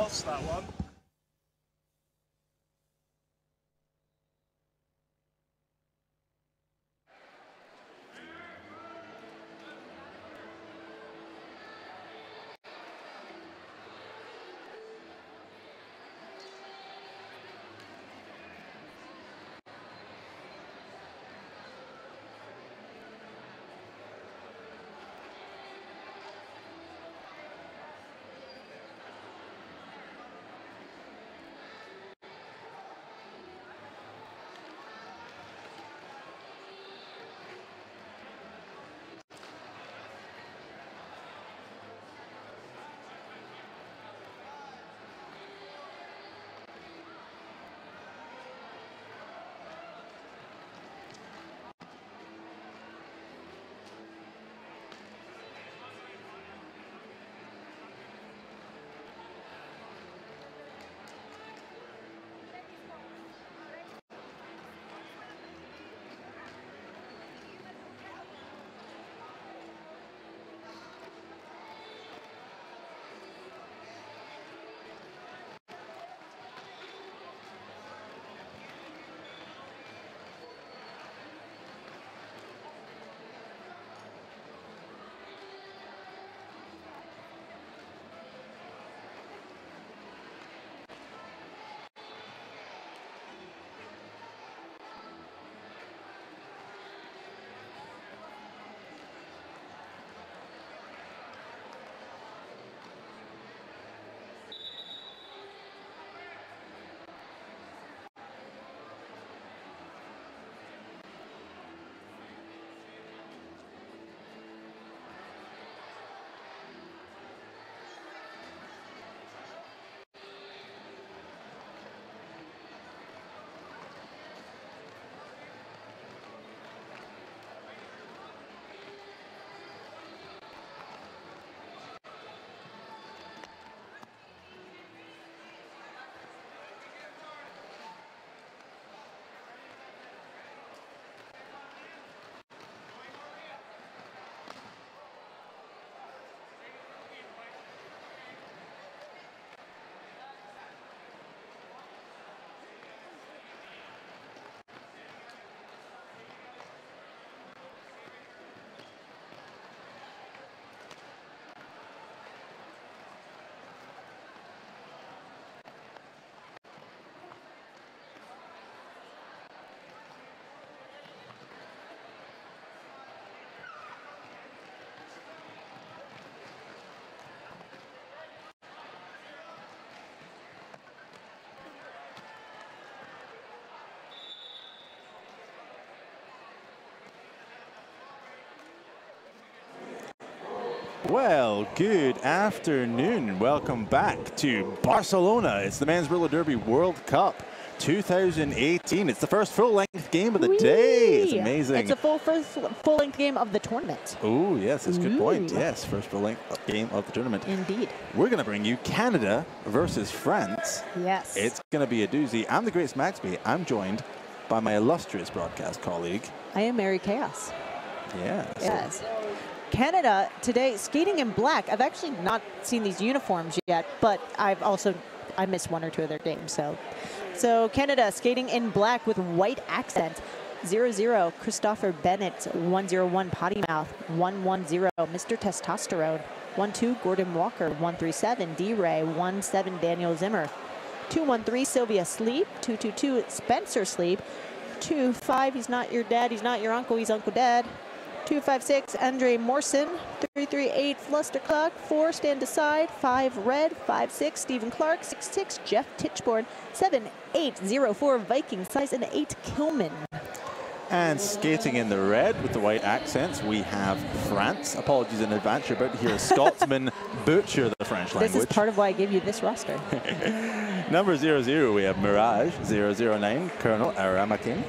lost that one. Well, good afternoon. Welcome back to Barcelona. It's the Men's Roller Derby World Cup 2018. It's the first full-length game of the day. It's amazing. It's the first full-length game of the tournament. Oh, yes, that's a good point. Yes, first full-length game of the tournament. Indeed. We're going to bring you Canada versus France. Yes. It's going to be a doozy. I'm the Great Smagsby. I'm joined by my illustrious broadcast colleague. I am Mary Chaos. Yeah. Yes. Canada today skating in black. I've actually not seen these uniforms yet, but I missed one or two of their games. So Canada skating in black with white accents. 0-0 Christopher Bennett. 1-0-1 Potty Mouth. 1-1-0 Mr. Testosterone. 1-2 Gordon Walker. 1-3-7 D-Ray. 1-7 Daniel Zimmer. 2-1-3 Sylvia Sleep. 2-2-2 Spencer Sleep. 2-5 he's not your dad, he's not your uncle, he's Uncle Dad. 2-5-6 Andre Morrison. 3-3-8 Fluster Clock. 4 Stand Aside. 5 Red. 5-6 Stephen Clark. 6-6 Jeff Titchborn. 7-8-0-4 Viking Size and 8 Kilman. And skating in the red with the white accents, we have France. Apologies in advance, you're about to hear a Scotsman butcher the French language. This is part of why I gave you this roster. Number 00, we have Mirage. 009, Colonel Aramakin.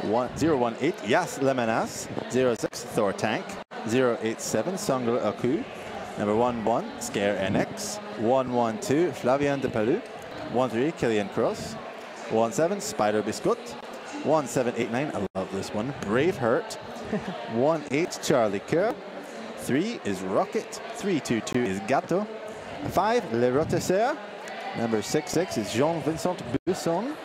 018, Yas Lemenas. 06, Thor Tank. 087, Sangre Aku. Number 11, Scare NX. 112, Flavien de Palu. 13, Killian Cross. 17, Spider Biscuit. 1789, I love this one, Brave Hurt. 18, Charlie Kerr. 3 is Rocket. 322 is Gato. 5, Le Rotisseur. Number 66 is Jean-Vincent Busson.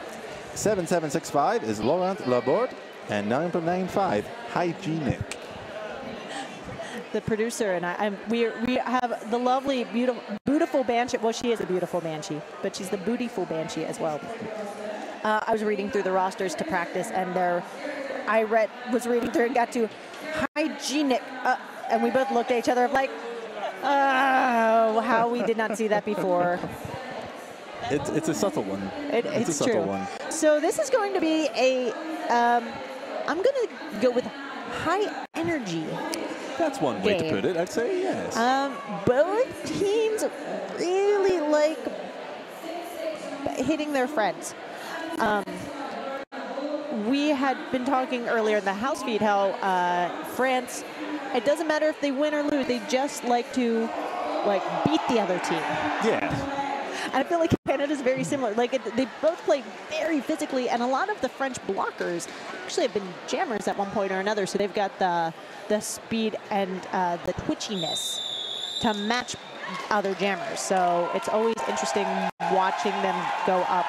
7765 is Laurent Laborde. And 995, Hygienic. The producer and we have the lovely, beautiful Banshee. Well, she is a beautiful Banshee, but she's the bootyful Banshee as well. I was reading through the rosters to practice, and was reading through and got to Hygienic, and we both looked at each other like, oh, how we did not see that before. It's a subtle one. It's a subtle true. one. So this is going to be I'm going to go with high energy. That's one way to put it, I'd say, yes. Both teams really like hitting their friends. We had been talking earlier in the house feed how France, it doesn't matter if they win or lose, they just like to beat the other team. Yeah. And I feel like Canada's very similar. They both play very physically, and a lot of the French blockers actually have been jammers at one point or another. So they've got the speed and the twitchiness to match other jammers. So it's always interesting watching them go up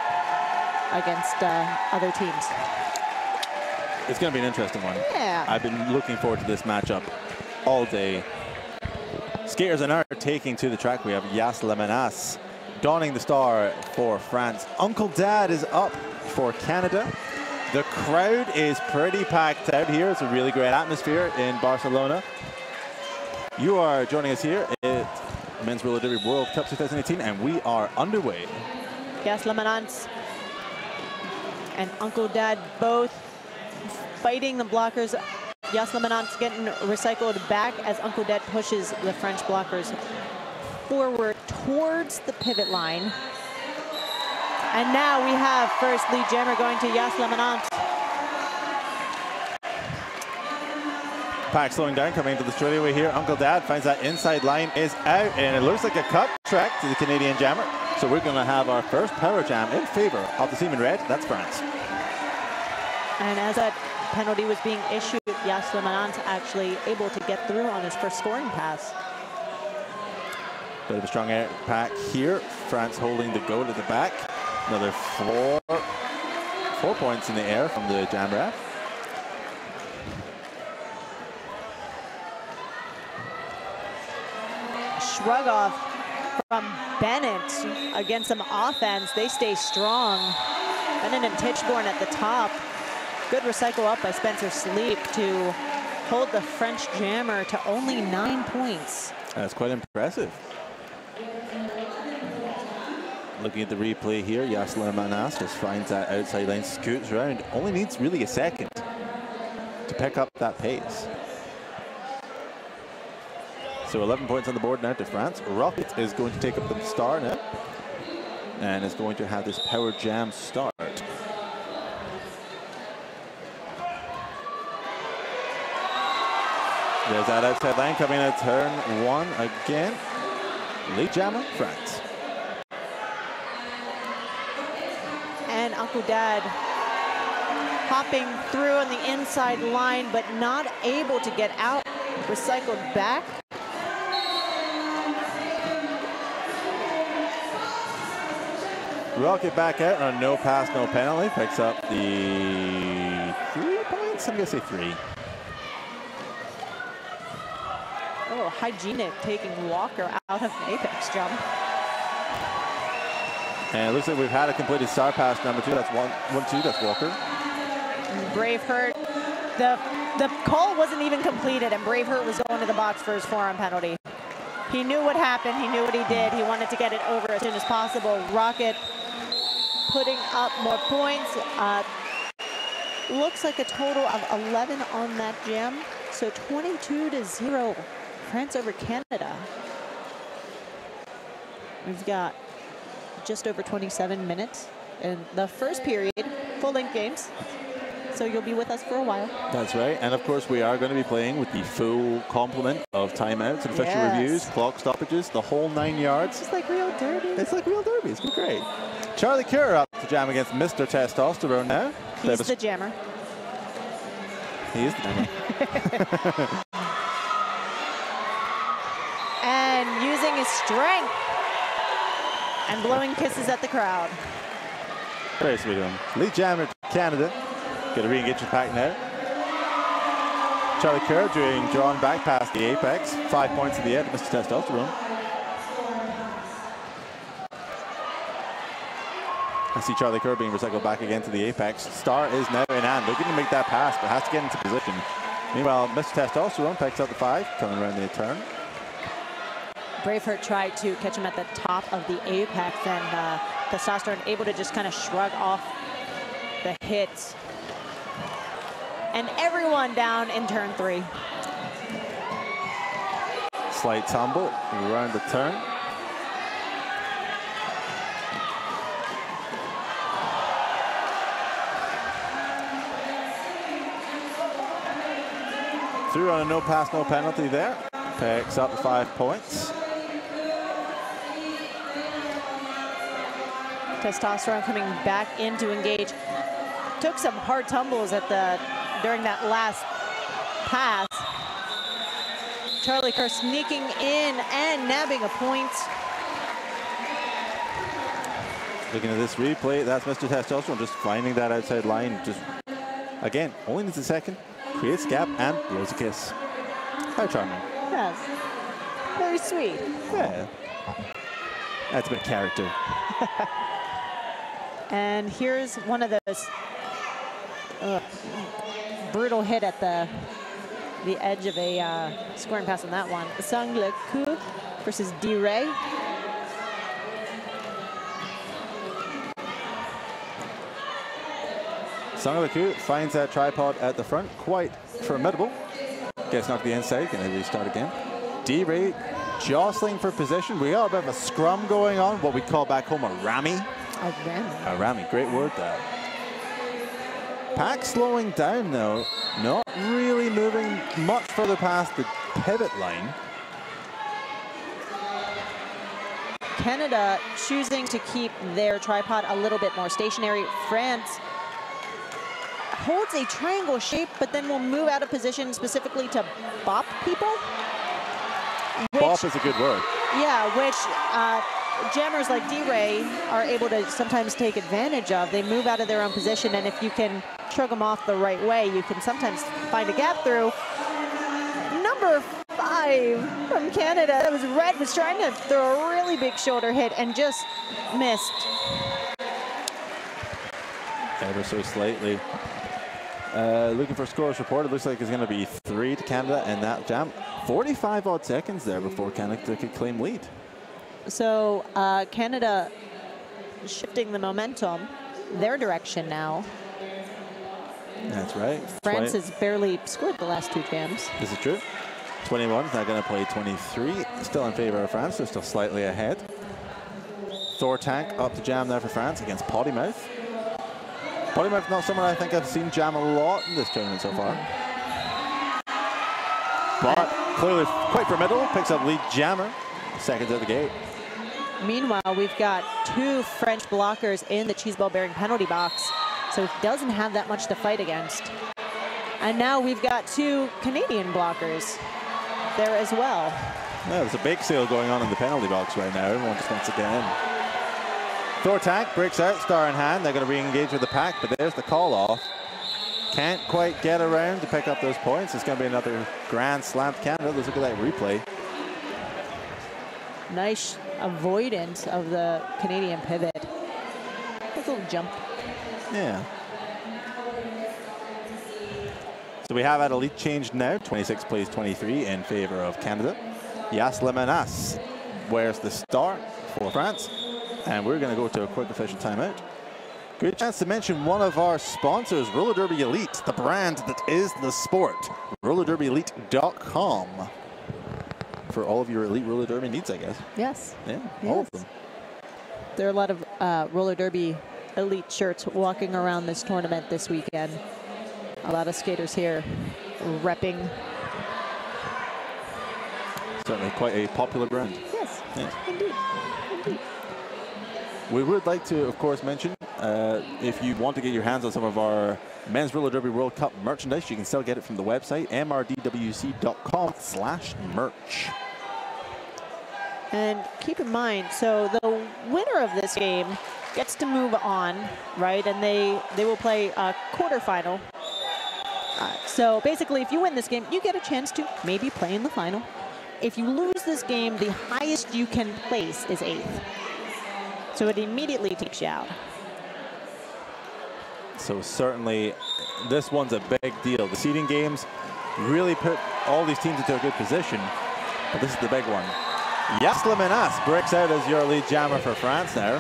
against other teams. It's going to be an interesting one. Yeah. I've been looking forward to this matchup all day. Skaters are now taking to the track. We have Yas Lemenas donning the star for France. Uncle Dad is up for Canada. The crowd is pretty packed out here. It's a really great atmosphere in Barcelona. You are joining us here at Men's Roller Derby World Cup 2018, and we are underway. Yas Lemenas and Uncle Dad both fighting the blockers. Yas Lemenas getting recycled back as Uncle Dad pushes the French blockers forward towards the pivot line. And now we have first lead jammer going to Yas Lemenas. Pack slowing down, coming into the straightaway here. Uncle Dad finds that inside line is out, and it looks like a cut track to the Canadian jammer. So we're going to have our first power jam in favor of the team in red. That's France. And as that penalty was being issued, Yas Lemenas actually able to get through on his first scoring pass. Bit of a strong air pack here. France holding the goal at the back. Another four points in the air from the jam ref. Shrug off from Bennett against some offense. They stay strong. Bennett and Tichborne at the top. Good recycle up by Spencer Sleep to hold the French jammer to only 9 points. That's quite impressive. Looking at the replay here, Yas Lemenas just finds that outside line, scoots around. Only needs really a second to pick up that pace. So 11 points on the board now to France. Rocket is going to take up the star now and is going to have this power jam start. There's that outside line coming at turn one again. Lead jammer, France. And Uncle Dad hopping through on the inside line, but not able to get out. Recycled back. Rocket back out on a no pass, no penalty. Picks up the 3 points. I'm going to say 3. Oh, Hygienic taking Walker out of apex jump. And it looks like we've had a completed star pass number 2. That's 1-2. That's Walker. Braveheart. The call wasn't even completed, and Braveheart was going to the box for his forearm penalty. He knew what happened. He knew what he did. He wanted to get it over as soon as possible. Rocket putting up more points. Looks like a total of 11 on that jam. So 22-0. France over Canada. We've got just over 27 minutes in the first period, full-length games. So you'll be with us for a while. That's right. And of course, we are going to be playing with the full complement of timeouts and official reviews, clock stoppages, the whole 9 yards. It's like real derby. It's like real derby. It's been great. Charlie Kerr up to jam against Mr. Testosterone now. He's the jammer. He is the jammer. And using his strength And blowing kisses at the crowd. Very sweet of him. Lead jammer to Canada. Going to re-engage the pack now. Charlie Kerr doing drawn back past the apex. 5 points in the end, Mr. Testosterone. I see Charlie Kerr being recycled back again to the apex. Star is now in hand, looking to make that pass, but has to get into position. Meanwhile, Mr. Testosterone picks up the 5, coming around the turn. Braveheart tried to catch him at the top of the apex, and Testosterone able to just kind of shrug off the hits. And everyone down in turn 3. Slight tumble around the turn. Through on a no pass, no penalty there. Picks up the 5 points. Testosterone coming back in to engage. Took some hard tumbles at during that last pass. Charlie Kerr sneaking in and nabbing a point. Looking at this replay, that's Mr. Testosterone just finding that outside line. Just again, only needs a second, creates a gap and blows a kiss. How charming. Yes. Very sweet. Yeah. That's a bit of character. And here's one of those brutal hit at the edge of a scoring pass on that one. Sang Le Coup versus D-Ray. Sang Le Coup finds that tripod at the front, quite formidable. Gets knocked to the inside, gonna restart again. D-Ray jostling for position. We got a bit of a scrum going on, what we call back home a rammy. A rammy. A rammy, great word there. Pack slowing down though, not really moving much further past the pivot line. Canada choosing to keep their tripod a little bit more stationary. France holds a triangle shape, but then will move out of position specifically to bop people. Bop is a good word. Yeah, which jammers like D-Ray are able to sometimes take advantage of. They move out of their own position, and if you can shrug them off the right way, you can sometimes find a gap through. Number 5 from Canada, that was Red, was trying to throw a really big shoulder hit and just missed. Ever so slightly. Looking for scores reported. Looks like it's going to be 3 to Canada in that jam. 45 odd seconds there before Canada could claim lead. So Canada shifting the momentum their direction now. That's right. France has barely scored the last 2 jams. This is true. 21 is now going to play 23. Still in favor of France. They're still slightly ahead. Thor Tank up to jam there for France against Pottymouth. Pottymouth not someone I think I've seen jam a lot in this tournament so far. But clearly quite formidable. Picks up lead jammer. Seconds at the gate. Meanwhile, we've got 2 French blockers in the cheese ball bearing penalty box, so it doesn't have that much to fight against. And now we've got 2 Canadian blockers there as well. Yeah, there's a bake sale going on in the penalty box right now. Everyone just wants to get in. Thor Tank breaks out, star in hand. They're going to re-engage with the pack, but there's the call off. Can't quite get around to pick up those points. It's going to be another grand slam to Canada. Let's look at that replay. Nice avoidance of the Canadian pivot. A little jump. Yeah. So we have had a lead change now. 26 plays 23 in favor of Canada. Yas Lemenas wears the star for France. And we're going to go to a quick official timeout. Good chance to mention one of our sponsors, Roller Derby Elite, the brand that is the sport. RollerDerbyElite.com. For all of your elite roller derby needs, I guess. Yes. Yeah, yes. all of them. There are a lot of roller derby elite shirts walking around this tournament this weekend. A lot of skaters here repping. Certainly quite a popular brand. Yes, yeah. Indeed. Indeed. We would like to, of course, mention if you want to get your hands on some of our Men's Roller Derby World Cup merchandise, you can still get it from the website, MRDWC.com/merch. And keep in mind, so the winner of this game gets to move on, right? And they will play a quarterfinal. So basically, if you win this game, you get a chance to maybe play in the final. If you lose this game, the highest you can place is 8th. So it immediately takes you out. So certainly, this one's a big deal. The seeding games really put all these teams into a good position, but this is the big one. Yes, Lemenas breaks out as your lead jammer for France now.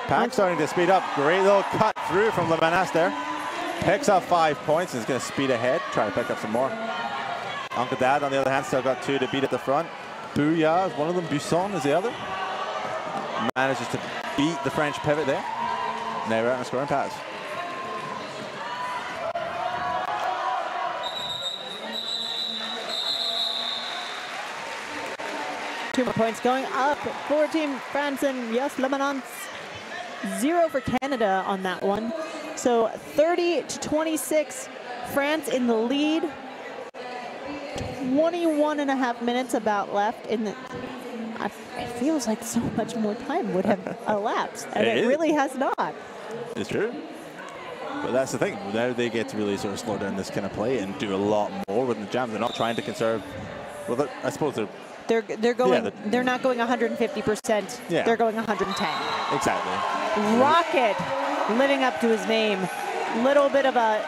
Pack starting to speed up. Great little cut through from Lemenas there. Picks up 5 points and is going to speed ahead, try to pick up some more. Uncle Dad, on the other hand, still got 2 to beat at the front. Bouillard is one of them. Busson is the other. Manages to beat the French pivot there. Now we're out on a scoring pass. Two more points going up for Team France, and yes, Lemenas 0 for Canada on that one. So 30-26, France in the lead. 21.5 minutes about left in the. It feels like so much more time would have elapsed, and it really has not. It's true. But that's the thing. Now they get to really sort of slow down this kind of play and do a lot more with the jam. They're not trying to conserve. Well, I suppose they're going. Yeah, they're not going 150%. Yeah. They're going 110. Exactly. Rocket living up to his name. Little bit of a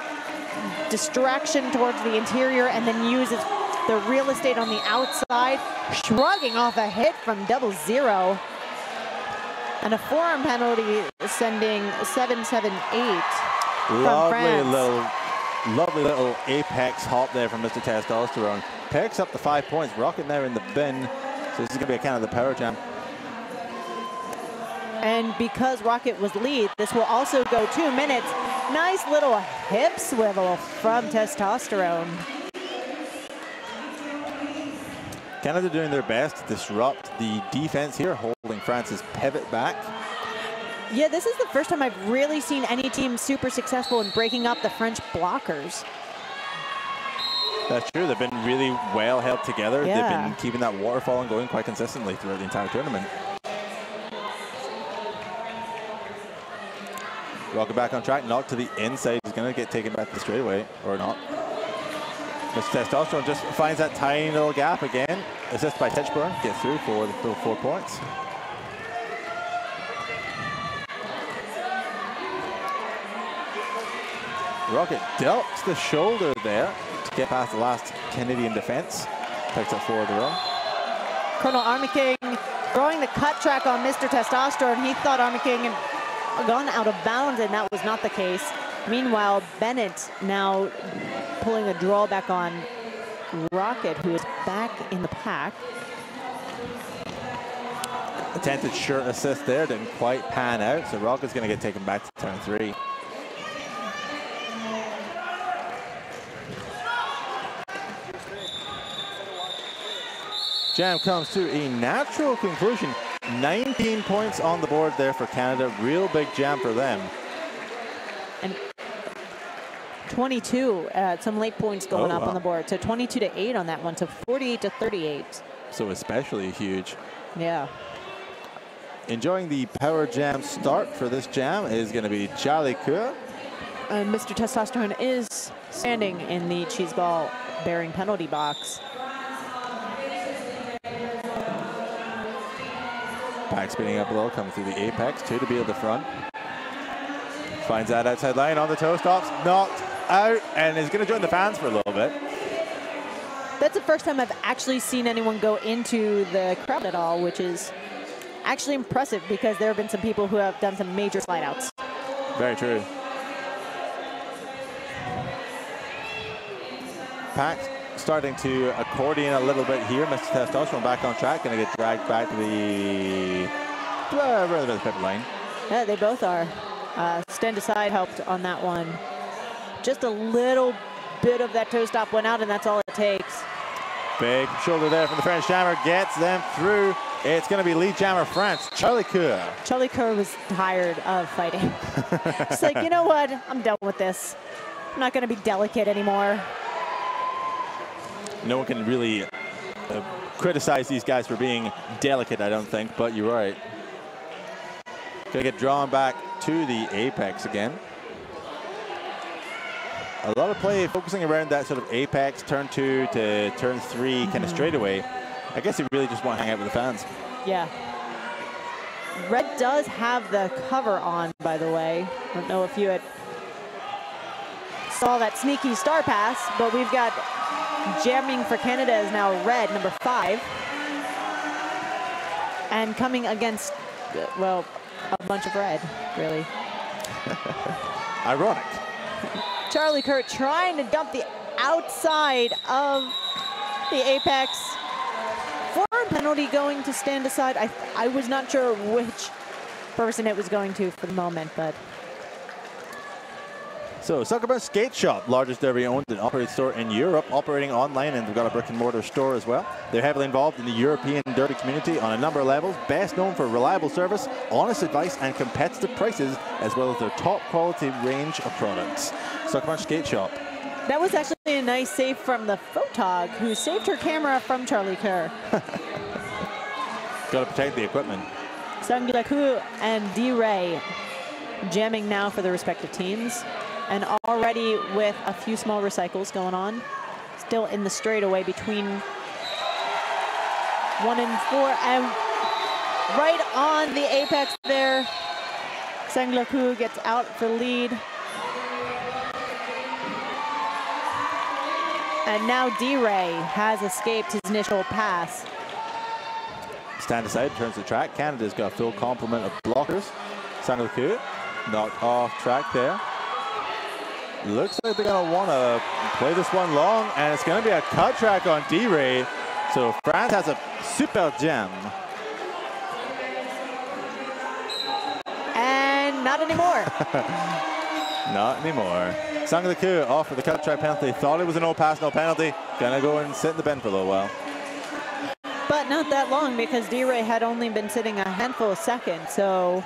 distraction towards the interior, and then uses the real estate on the outside, shrugging off a hit from 0-0. And a forearm penalty sending 7-7-8 from France. Lovely little apex hop there from Mr. Testosterone. Picks up the 5 points. Rocket now in the bin. So this is going to be a kind of the power jam. And because Rocket was lead, this will also go 2 minutes. Nice little hip swivel from Testosterone. Canada doing their best to disrupt the defense here, holding France's pivot back. Yeah, this is the first time I've really seen any team super successful in breaking up the French blockers. That's true. They've been really well held together. Yeah. They've been keeping that waterfall going quite consistently throughout the entire tournament. Rocket back on track, knocked to the inside. He's going to get taken back to the straightaway, or not. Mr. Testosterone just finds that tiny little gap again. Assist by Tichburn, gets through for the full 4 points. Rocket delts the shoulder there to get past the last Canadian defense. Picks up 4 in a row. Colonel Army King throwing the cut track on Mr. Testosterone. He thought Army King had gone out of bounds, and that was not the case. Meanwhile, Bennett now pulling a drawback on Rocket, who is back in the pack. Attempted shirt assist there, didn't quite pan out, so Rocket's going to get taken back to turn 3. Jam comes to a natural conclusion. 19 points on the board there for Canada. Real big jam for them. And 22, some late points going up on the board. So 22-8 on that one, so 48-38. So especially huge. Yeah. Enjoying the power jam start for this jam is going to be Charlie Coeur. And Mr. Testosterone is standing in the cheese ball bearing penalty box. Pack speeding up a little, coming through the apex, 2 to be at the front. Finds that outside line on the toe stops, knocked out, and is going to join the fans for a little bit. That's the first time I've actually seen anyone go into the crowd at all, which is actually impressive because there have been some people who have done some major slide outs. Very true. Pack starting to accordion a little bit here. Mr. Testosterone back on track, going to get dragged back to the pivot line. Yeah, they both are. Stand aside helped on that one. Just a little bit of that toe stop went out, and that's all it takes. Big shoulder there from the French jammer, gets them through. It's going to be lead jammer France, Charlie Coeur. Charlie Coeur was tired of fighting. It's like, you know what? I'm done with this. I'm not going to be delicate anymore. No one can really criticize these guys for being delicate, I don't think, but you're right. Gonna get drawn back to the apex again. A lot of play focusing around that sort of apex, turn 2 to turn 3 kind of straightaway. I guess they really just want to hang out with the fans. Yeah. Red does have the cover on, by the way. I don't know if you had saw that sneaky star pass, but we've got jamming for Canada is now red, number 5. And coming against, well, a bunch of red, really. Ironic. Charlie Kerr trying to dump the outside of the apex. Forearm penalty going to stand aside. I was not sure which person it was going to for the moment, but. So, Zuckerberg Skate Shop, largest derby owned and operated store in Europe, operating online, and they've got a brick and mortar store as well. They're heavily involved in the European derby community on a number of levels, best known for reliable service, honest advice, and competitive prices, as well as their top quality range of products. Zuckerberg Skate Shop. That was actually a nice save from the photog, who saved her camera from Charlie Kerr. Got to protect the equipment. Sanglaku and D-Ray jamming now for the respective teams. And already with a few small recycles going on. Still in the straightaway between 1 and 4. And right on the apex there, Sanglaku gets out for lead. And now D-Ray has escaped his initial pass. Stand aside, turns the track. Canada's got a full complement of blockers. Sanglaku knocked off track there. Looks like they're going to want to play this one long, and it's going to be a cut track on D-Ray. So France has a super jam. And not anymore. Not anymore. Sanglaku off for the cut track penalty. Thought it was a no pass, no penalty. Going to go and sit in the bench for a little while. But not that long, because D-Ray had only been sitting a handful of seconds. So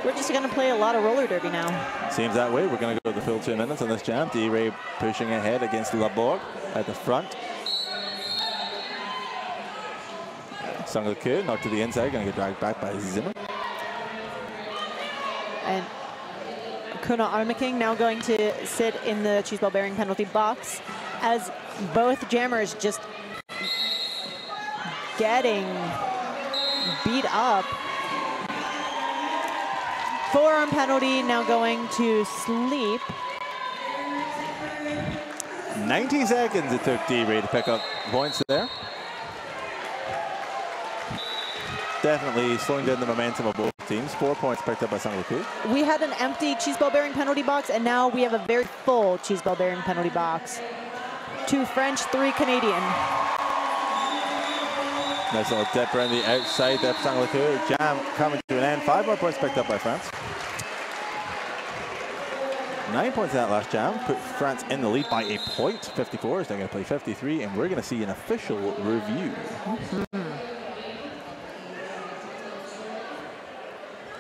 we're just going to play a lot of roller derby now. Seems that way. We're going to go the full 2 minutes on this jam. D-Ray pushing ahead against Laborg at the front. Sanglaku knocked to the inside, going to get dragged back by Zimmer. And Kuna Armaking now going to sit in the cheese ball bearing penalty box, as both jammers just getting beat up. Forearm penalty now going to sleep. 90 seconds it took D-Ray to pick up points there. Definitely slowing down the momentum of both teams. 4 points picked up by Sanglaku. We had an empty cheese ball bearing penalty box, and now we have a very full cheese ball bearing penalty box. 2 French, 3 Canadian. Nice little dip around the outside there for Sanglaku. Jam coming to an end. 5 more points picked up by France. 9 points in that last jam. Put France in the lead by a point. 54 is now going to play 53, and we're going to see an official review.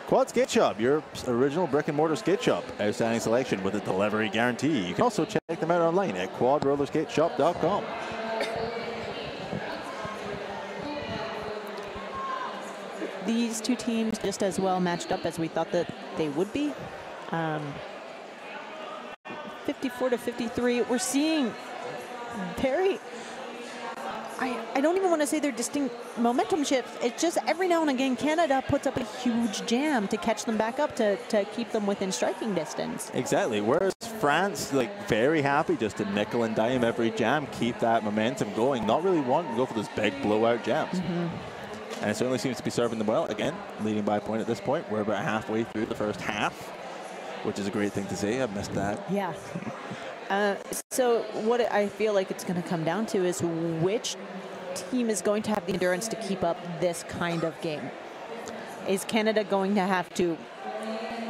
Quad Skate Shop, Europe's original brick and mortar skate shop. Outstanding selection with a delivery guarantee. You can also check them out online at quadrollerskateshop.com. These two teams just as well matched up as we thought that they would be. 54 to 53. We're seeing very, I don't even want to say they're distinct momentum shifts. It's just every now and again Canada puts up a huge jam to catch them back up to keep them within striking distance. Exactly. Whereas France, like, very happy just to nickel and dime every jam, keep that momentum going, not really wanting to go for those big blowout jams. And it certainly seems to be serving them well. Again, leading by a point at this point. We're about halfway through the first half, which is a great thing to see. I've missed that. Yeah. So what I feel like it's going to come down to is which team is going to have the endurance to keep up this kind of game. Is Canada going to have to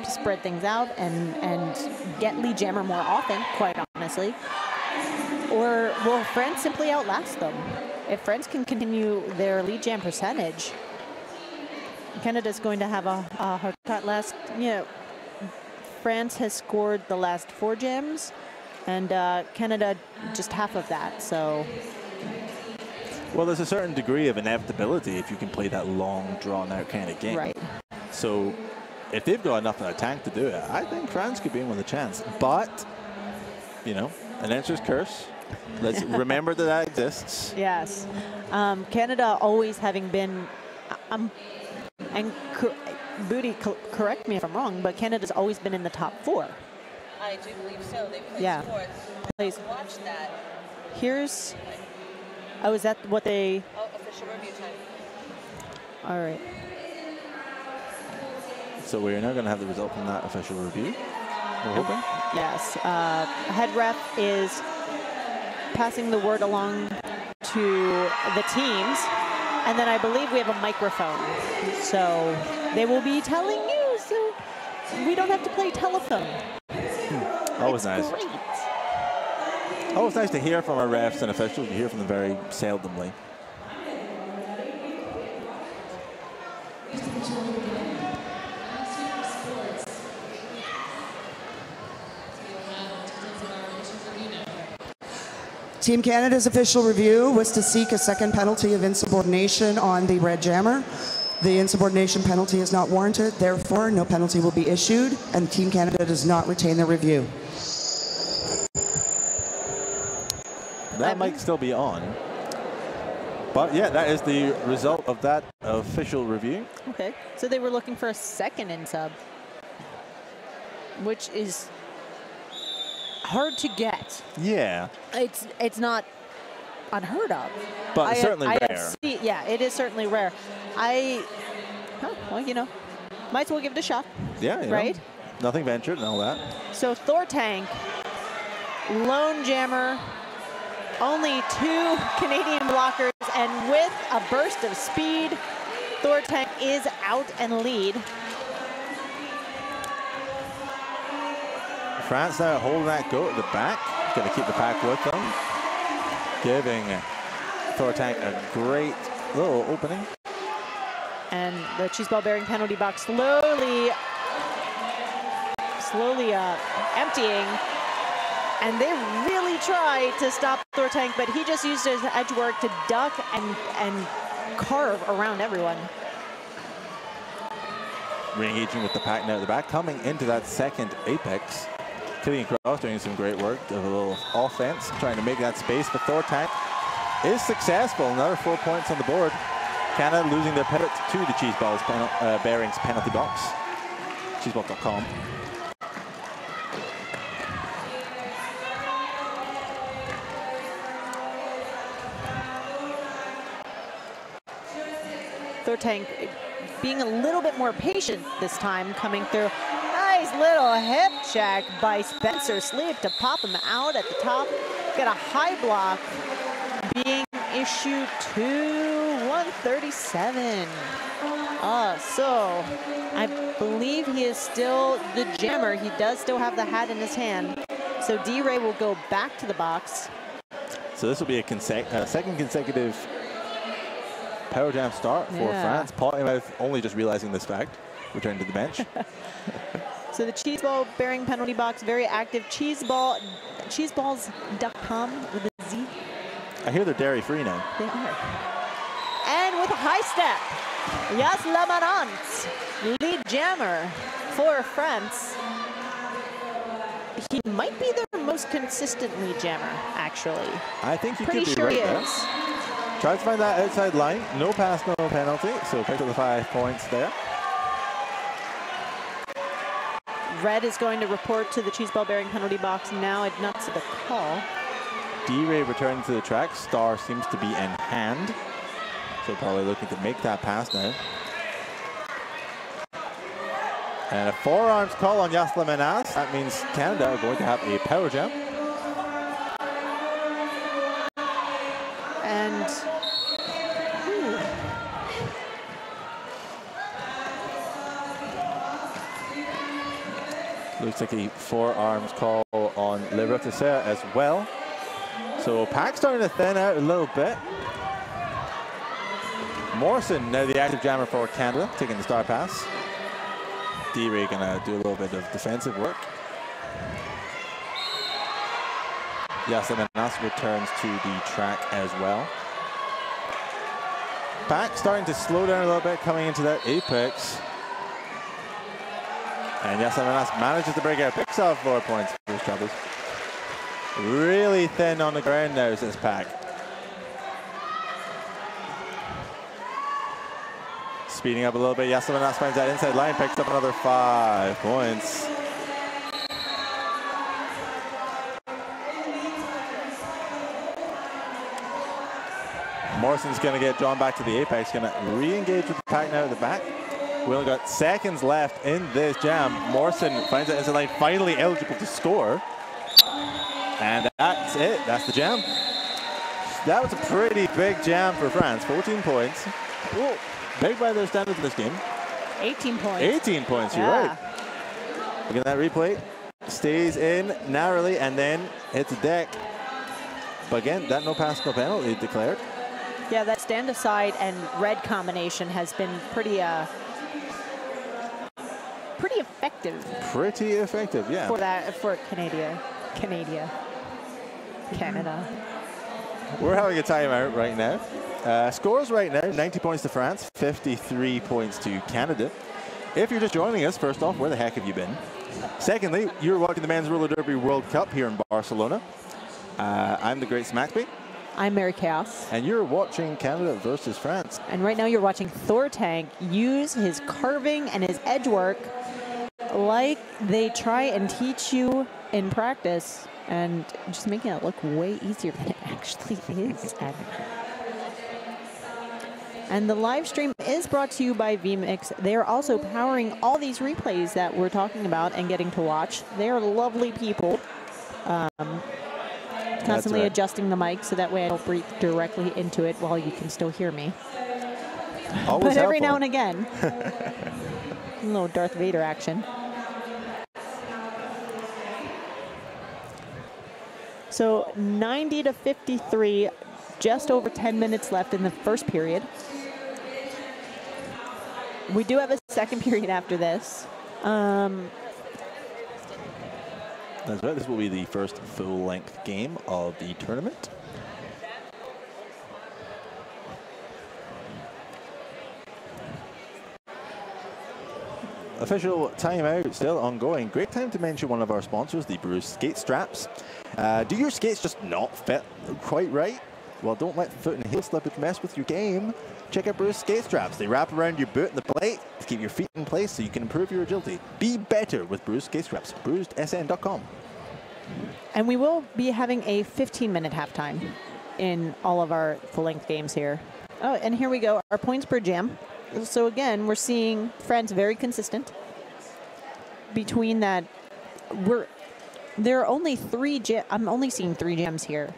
spread things out and get lead jammer more often, quite honestly? Or will France simply outlast them? If France can continue their lead jam percentage, Canada's going to have a hard cut. France has scored the last 4 jams, and Canada just half of that. So Well, there's a certain degree of inevitability if you can play that long, drawn-out kind of game. Right. So if they've got enough in the tank to do it, I think France could be in with a chance. But, you know, an answer's curse. Let's remember that exists. Yes. Canada always having been, and Booty, correct me if I'm wrong, but Canada's always been in the top 4. I do believe so. They placed fourth. Please watch that. Here's. Oh, is that what they? Oh, official review time. All right. So we're now going to have the result from that official review. We're hoping. Yes. Head ref is passing the word along to the teams, and then I believe we have a microphone. So they will be telling you, so we don't have to play telephone. Always nice. Great. Always nice to hear from our refs and officials. You hear from them very seldomly. Team Canada's official review was to seek a second penalty of insubordination on the red jammer. The insubordination penalty is not warranted, therefore no penalty will be issued, and Team Canada does not retain the review. That might still be on. But yeah, that is the result of that official review. Okay, so they were looking for a second insub, which is hard to get. Yeah. It's not unheard of. But certainly rare. Yeah, it is certainly rare. Well, you know, might as well give it a shot. Yeah, you right? know, nothing ventured and all that. So Thor Tank, lone jammer, only 2 Canadian blockers, and with a burst of speed, Thor Tank is out and lead. France now holding that goat at the back. Going to keep the pack with them. Giving Thor Tank a great little opening. And the cheese ball bearing penalty box slowly emptying. And they really tried to stop Thor Tank, but he just used his edge work to duck and carve around everyone. Re-engaging with the pack now at the back, coming into that second apex. Killian Cross doing some great work of a little offense, trying to make that space, but Thor Tank is successful. Another 4 points on the board. Canada losing their pivot to the cheese balls bearings penalty box. Cheeseball.com. Thor Tank being a little bit more patient this time, coming through. Nice little hip check by Spencer Sleep to pop him out at the top. Got a high block being issued to 137. So I believe he is still the jammer. He does still have the hat in his hand. So D-Ray will go back to the box. So this will be a second consecutive power jam start for France. Potmouth only just realizing this fact, returning to the bench. So the cheese ball bearing penalty box, very active. Cheeseballs.com with a Z. I hear they're dairy free now. They are. And with a high step, Yas Lamarance, lead jammer for France. He might be their most consistent lead jammer, actually. I think you Pretty could be sure right he there. is. Tries to find that outside line. No pass, no penalty. So picked up the 5 points there. Red is going to report to the cheese ball bearing penalty box now. It's not to the call. D-Ray returning to the track. Star seems to be in hand. So probably looking to make that pass now. And a forearms call on Yas Lemenas. That means Canada are going to have a power jam. And looks like a forearms call on Le Rotisseur as well. So pack starting to thin out a little bit. Morrison, now the active jammer for Canada, taking the star pass. D-Ray gonna do a little bit of defensive work. Yas Lemenas returns to the track as well. pack starting to slow down a little bit coming into that apex. And yes, Lemanas manages to break out, picks off 4 points for his troubles. Really thin on the ground now is this pack. Speeding up a little bit, yes, Lemanas finds that inside line, picks up another 5 points. Morrison's going to get drawn back to the apex, going to re-engage with the pack now at the back. We only got seconds left in this jam. Morrison finds that inside line, finally eligible to score. And that's it. That's the jam. That was a pretty big jam for France. 14 points. Whoa. Big by their standards in this game. 18 points. 18 points, you're right. Look at that replay. Stays in narrowly and then hits the deck. But again, that no pass, no penalty declared. Yeah, that stand aside and red combination has been pretty effective. Pretty effective, yeah. For Canada. We're having a timeout right now. Scores right now, 90 points to France, 53 points to Canada. If you're just joining us, first off, where the heck have you been? Secondly, you're watching the Men's Roller Derby World Cup here in Barcelona. I'm the Great Smacksby. I'm Mary Chaos. And you're watching Canada versus France. And right now you're watching Thortank use his carving and his edge work like they try and teach you in practice, and just making it look way easier than it actually is. And the live stream is brought to you by vMix. They are also powering all these replays that we're talking about and getting to watch. They are lovely people. Constantly adjusting the mic so that way I don't breathe directly into it while you can still hear me. Always but every helpful. now and again, a little Darth Vader action. So 90 to 53, just over 10 minutes left in the first period. We do have a second period after this. That's right. This will be the first full-length game of the tournament. Official timeout still ongoing. Great time to mention one of our sponsors, the Bruce skate straps. Do your skates just not fit quite right? Well, don't let foot and heel slippage mess with your game. Check out Bruce skate straps. They wrap around your boot and the plate to keep your feet in place so you can improve your agility. Be better with Bruce skate straps. BruceSN.com. And we will be having a 15-minute halftime in all of our full-length games here. Oh, and here we go. Our points per jam. So again, we're seeing France very consistent. Between that, there are only 3 jams. I'm only seeing 3 jams here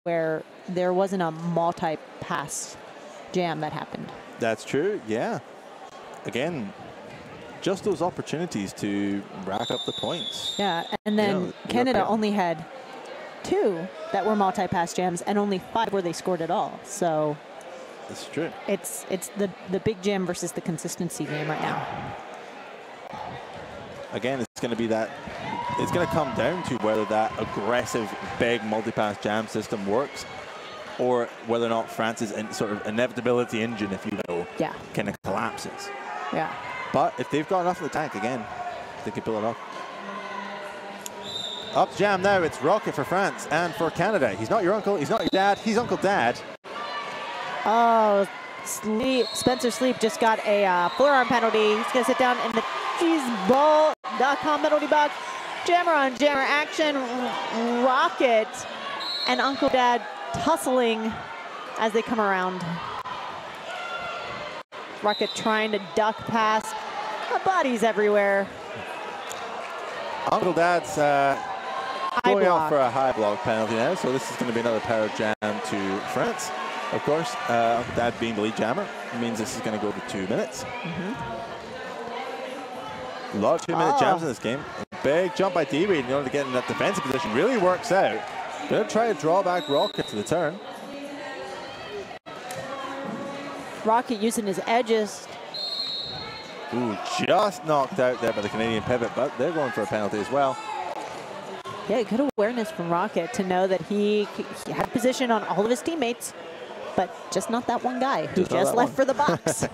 where there wasn't a multi-pass jam that happened. That's true, yeah. Again, just those opportunities to rack up the points. Yeah, and then Canada only had 2 that were multi-pass jams and only 5 where they scored at all. So that's true. It's the big jam versus the consistency game right now. Again, it's going to be that. It's going to come down to whether that aggressive, big multi-pass jam system works, or whether or not France's sort of inevitability engine, if you will, kind of collapses. Yeah. But if they've got enough in the tank, again, they can pull it off. Up to jam now. It's Rocket for France and for Canada. He's not your uncle. He's not your dad. He's Uncle Dad. Oh, Spencer Sleep just got a forearm penalty. He's going to sit down in the cheeseball.com penalty box. Jammer on jammer action. Rocket and Uncle Dad tussling as they come around. Rocket trying to duck past. Bodies everywhere. Uncle Dad's going out for a high block penalty now, so this is going to be another power jam to France. Of course, Uncle Dad being the lead jammer means this is going to go to 2 minutes. A lot of 2-minute jams in this game. A big jump by D-Reed in order to get in that defensive position. Really works out. Going to try to draw back Rocket to the turn. Rocket using his edges. Ooh, just knocked out there by the Canadian pivot, but they're going for a penalty as well. Yeah, good awareness from Rocket to know that he had position on all of his teammates. but just not that one guy who Just not just that left one. for the box.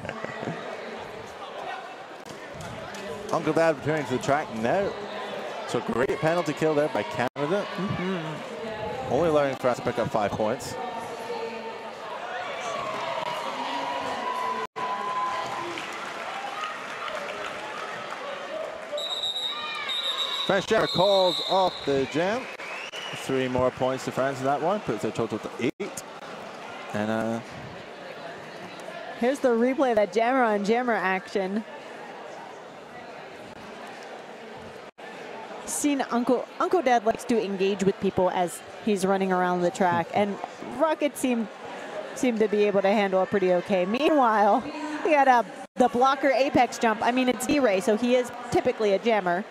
Uncle Dad returning to the track now. So great penalty kill there by Canada. Only allowing France to pick up 5 points. French jammer calls off the jam. 3 more points to France in that one. Puts their total to 8. And Here's the replay of that jammer on jammer action. Seen Uncle Dad likes to engage with people as he's running around the track, and Rocket seemed to be able to handle it pretty okay. Meanwhile, we got the blocker apex jump. I mean, it's D-Ray, so he is typically a jammer.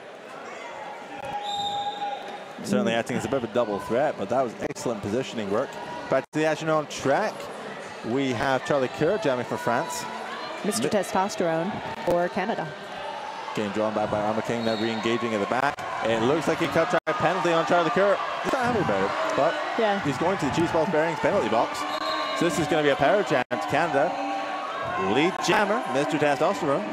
certainly I think it's a bit of a double threat, but that was excellent positioning work. Back to the action on track. We have Charlie Kerr jamming for France. Mr. Testosterone for Canada. Game drawn back by Armor King, now re-engaging at the back. It looks like he cut track penalty on Charlie Kerr. He's not happy about it, but yeah, he's going to the Cheese Balls Bearings penalty box. So this is going to be a power jam to Canada. Lead jammer, Mr. Testosterone.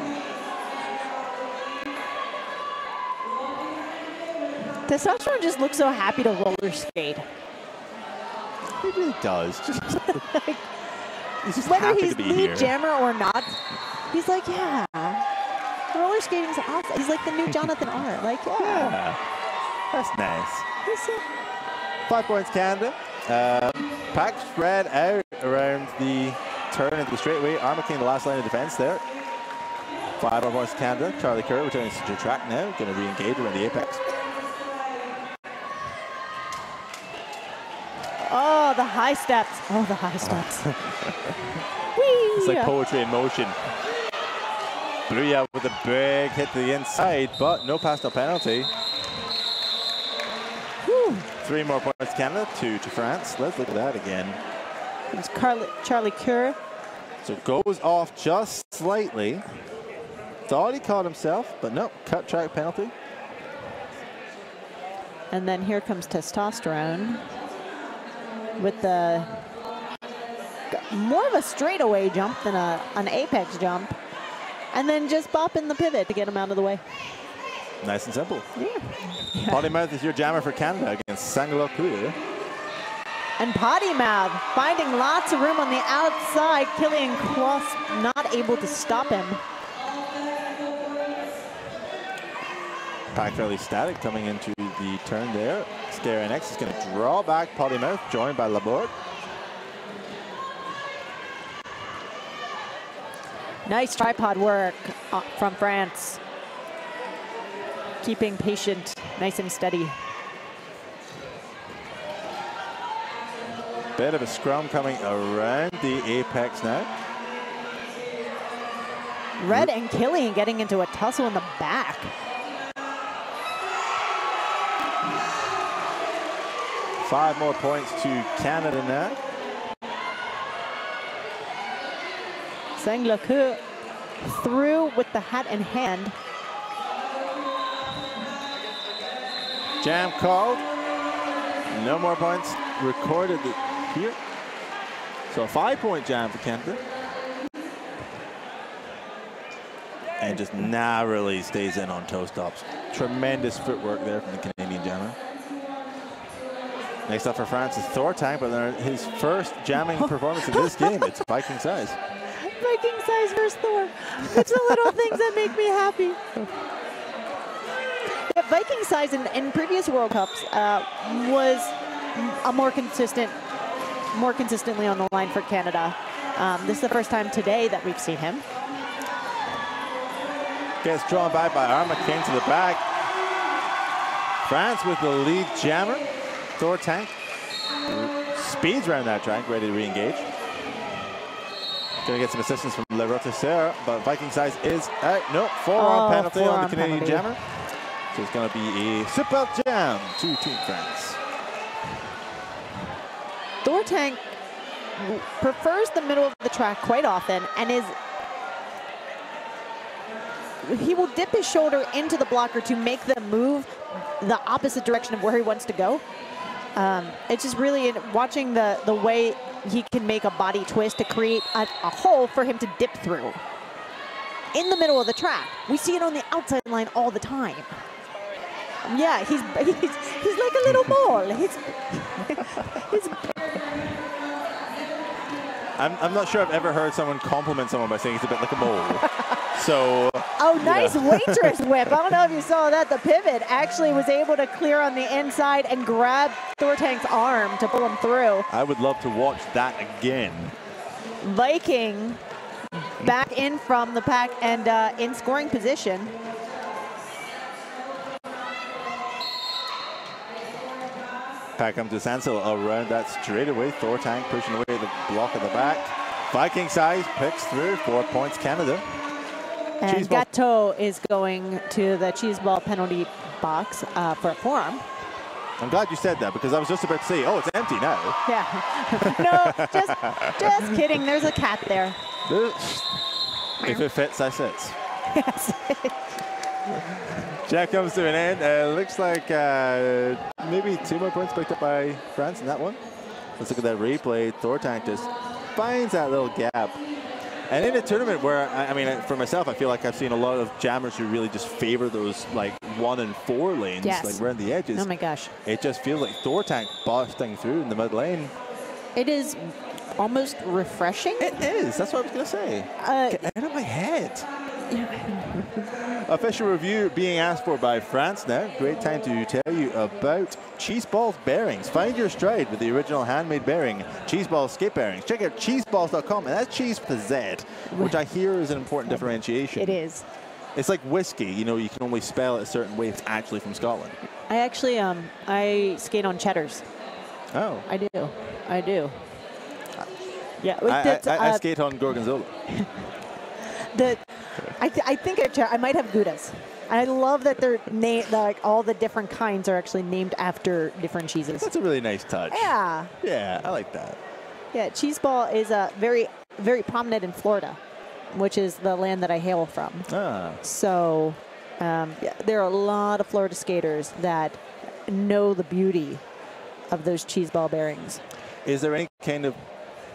Testosterone just looks so happy to roller skate. He really does. He's just Whether happy he's to be lead here. jammer or not, he's like, yeah, roller skating's awesome. He's like the new Jonathan R. Like, yeah. That's nice. He's so 5 points Canada. Pack spread out around the turn into the straightaway. Armor King, the last line of defense there. 5 more points to Canada. Charlie Kerr returning to the track now. Going to re-engage around the apex. Oh, the high steps. Oh, the high steps. It's like poetry in motion. Bruya with a big hit to the inside, but no pass, no penalty. Whew. 3 more points to Canada, 2 to France. Let's look at that again. It's Charlie Kerr. So goes off just slightly. Thought he caught himself, but no, cut track penalty. And then here comes Testosterone with the more of a straightaway jump than an apex jump. And then just bopping the pivot to get him out of the way. Nice and simple. Yeah. Potty Mouth is your jammer for Canada against Sangaloku. And Potty Mouth finding lots of room on the outside. Killian Kloss not able to stop him. Pack fairly static coming into the turn there. Scare NX is going to draw back Potty Mouth, joined by Laborde. Nice tripod work from France. Keeping patient, nice and steady. Bit of a scrum coming around the apex now. Red and Killian getting into a tussle in the back. Five more points to Canada now. Sangloku through with the hat in hand. Jam called. No more points recorded here. So a 5-point jam for Canada. And just narrowly stays in on toe stops. Tremendous footwork there from the Canadian jammer. Next up for France is Thor Tank, but they're his first jamming performance in this game. It's Viking size. Viking size versus Thor. It's the little things that make me happy. Yeah, Viking size in previous World Cups was a more consistently on the line for Canada. This is the first time today that we've seen him. Gets drawn back by Armor King to the back. France with the lead jammer. Thor Tank speeds around that track, ready to re-engage. Going to get some assistance from Le Rotisseur, but Viking size is out. No, forearm penalty on the Canadian jammer. So it's going to be a super jam to Team France. Thor Tank prefers the middle of the track quite often and he will dip his shoulder into the blocker to make them move the opposite direction of where he wants to go. It's just really watching the way he can make a body twist to create a hole for him to dip through. In the middle of the track. We see it on the outside line all the time. Yeah, he's like a little mole. He's I'm not sure I've ever heard someone compliment someone by saying he's a bit like a mole. So. Oh, nice waitress whip. I don't know if you saw that. The pivot actually was able to clear on the inside and grab Thortank's arm to pull him through. I would love to watch that again. Viking back in from the pack and in scoring position. Pack comes to Sansel around that straight away. Thortank pushing away the block at the back. Viking size picks through 4 points Canada. And Gatto is going to the cheese ball penalty box for a forearm. I'm glad you said that because I was just about to say, oh, it's empty now. Yeah. No, just kidding. There's a cat there. If it fits, I sits. Yes. Jack comes to an end. Looks like maybe 2 more points picked up by France in that one. Let's look at that replay. Thortank just finds that little gap. And in a tournament where, I mean, for myself, I feel like I've seen a lot of jammers who really just favor those like 1 and 4 lanes, yes. like around the edges. Oh my gosh. It just feels like Thortank busting through in the mid lane. It is almost refreshing. It is. That's what I was going to say. Get out of my head. Official review being asked for by France now. Great time to tell you about Cheese Balls bearings. Find your stride with the original handmade bearing, Cheese Balls skate bearings. Check out cheeseballs.com, and that's cheese with a Z, which I hear is an important differentiation. It is. It's like whiskey. You know, you can only spell it a certain way if it's actually from Scotland. I actually, I skate on cheddars. Oh. I do. I do. Yeah. I skate on Gorgonzola. I think I might have Goudas. I love that they're named, like all the different kinds are actually named after different cheeses. That's a really nice touch. Yeah. Yeah, I like that. Yeah, cheese ball is very, very prominent in Florida, which is the land that I hail from. Ah. So yeah, there are a lot of Florida skaters that know the beauty of those cheese ball bearings. Is there any kind of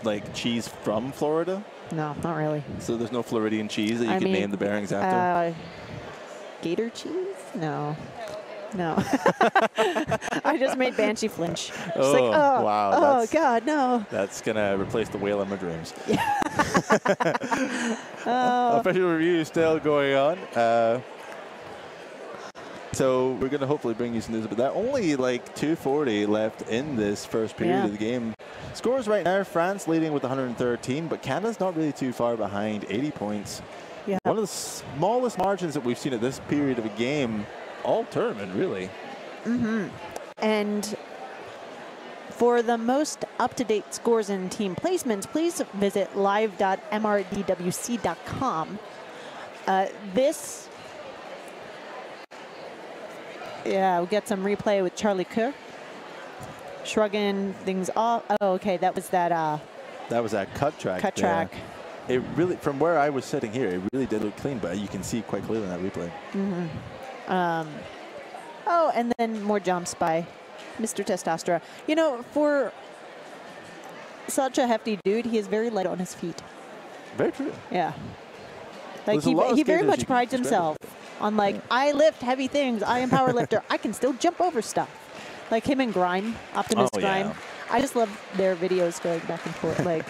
like cheese from Florida? No, not really. So there's no Floridian cheese that you can name the bearings after? Gator cheese? No. No. I just made Banshee flinch. Oh, like, oh, wow. Oh, God, no. That's going to replace the whale in my dreams. Oh. Official review is still going on. So we're going to hopefully bring you some news about that. Only like 2:40 left in this first period of the game. Scores right now, France leading with 113, but Canada's not really too far behind, 80 points. Yeah. One of the smallest margins that we've seen at this period of a game, all tournament, really. Mm-hmm. And for the most up-to-date scores and team placements, please visit live.mrdwc.com. Yeah, we get some replay with Charlie Kerr. Shrugging things off. Oh, okay, that was that. That was that cut track. Cut track. It really, from where I was sitting here, it really did look clean, but you can see quite clearly in that replay. Mm-hmm. Oh, and then more jumps by Mr. Testosterone. You know, for such a hefty dude, he is very light on his feet. Very true. Yeah. Like he very much prides himself on like, I lift heavy things. I am power lifter. I can still jump over stuff. Like him and Grime, Optimus Grime. Yeah. I just love their videos going back and forth. Like,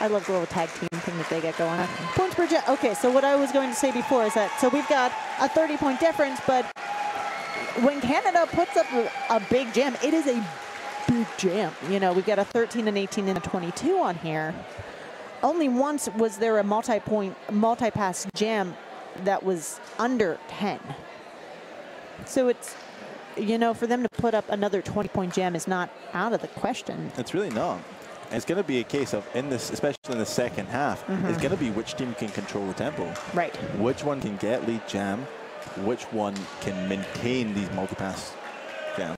I love the little tag team thing that they get going on. Points per jet. Okay, so what I was going to say before is that, so we've got a 30-point difference, but when Canada puts up a big jam, it is a big jam. You know, we've got a 13, an 18, and a 22 on here. Only once was there a multi-pass jam that was under 10. So it's, you know, for them to put up another 20-point jam is not out of the question. It's really not. And it's going to be a case of, in this, especially in the second half, it's going to be which team can control the tempo. Right. Which one can get lead jam, which one can maintain these multi-pass jams.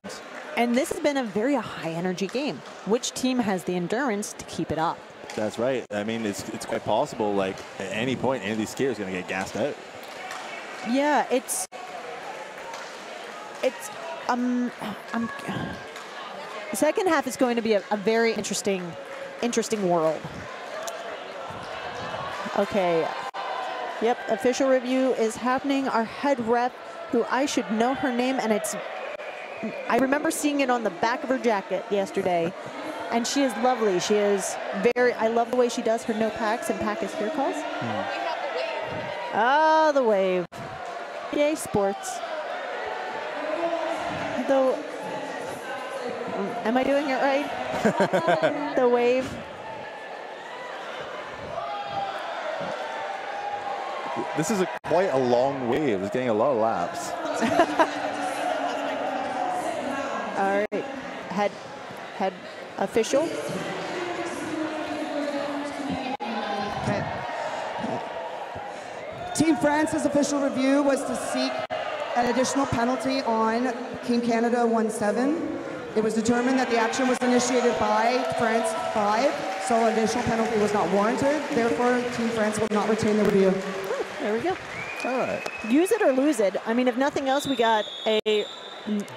And this has been a very high-energy game. Which team has the endurance to keep it up? That's right. I mean, it's quite possible, like, at any point, any of these skaters are going to get gassed out. Yeah, The second half is going to be a very interesting world. Okay. Yep, official review is happening. Our head rep, who I should know her name, and I remember seeing it on the back of her jacket yesterday. And she is lovely. She is I love the way she does her no packs and pack as hair calls. Ah, the wave. Yay, sports. Though, am I doing it right? The wave. This is quite a long wave. It's getting a lot of laps. All right, head official. Okay. Team France's official review was to seek an additional penalty on Team Canada 1-7. It was determined that the action was initiated by France 5, so an additional penalty was not warranted. Therefore, Team France will not retain the review. There we go. All right. Use it or lose it. I mean, if nothing else, we got a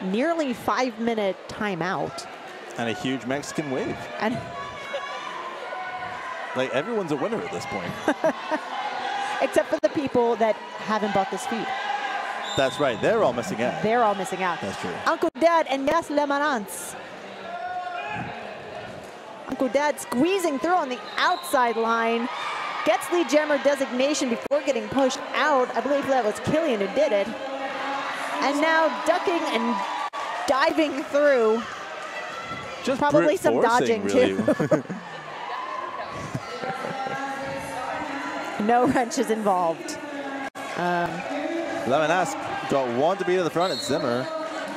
nearly 5-minute timeout. And a huge Mexican wave. And like, everyone's a winner at this point. except for the people that haven't bought this feed. That's right. They're all missing out. They're all missing out. That's true. Uncle Dad and Yes Lemarance. Uncle Dad squeezing through on the outside line. Gets lead jammer designation before getting pushed out. I believe that was Killian who did it. And now ducking and diving through. Just probably some forcing, dodging really. too. No wrenches involved. Lemonas got one to be to the front, and Zimmer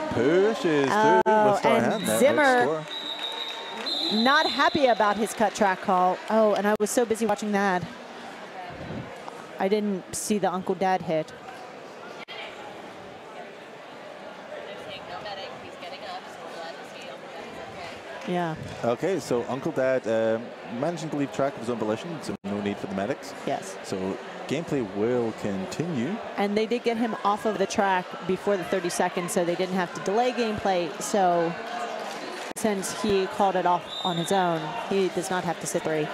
pushes through with star and hand there. Zimmer not happy about his cut track call. Oh, and I was so busy watching that. I didn't see the Uncle Dad hit. Yeah. Okay, so Uncle Dad managing to leave track of his own volition, so no need for the medics. Yes. So gameplay will continue. And they did get him off of the track before the 30 seconds, so they didn't have to delay gameplay. So since he called it off on his own, he does not have to sit 3.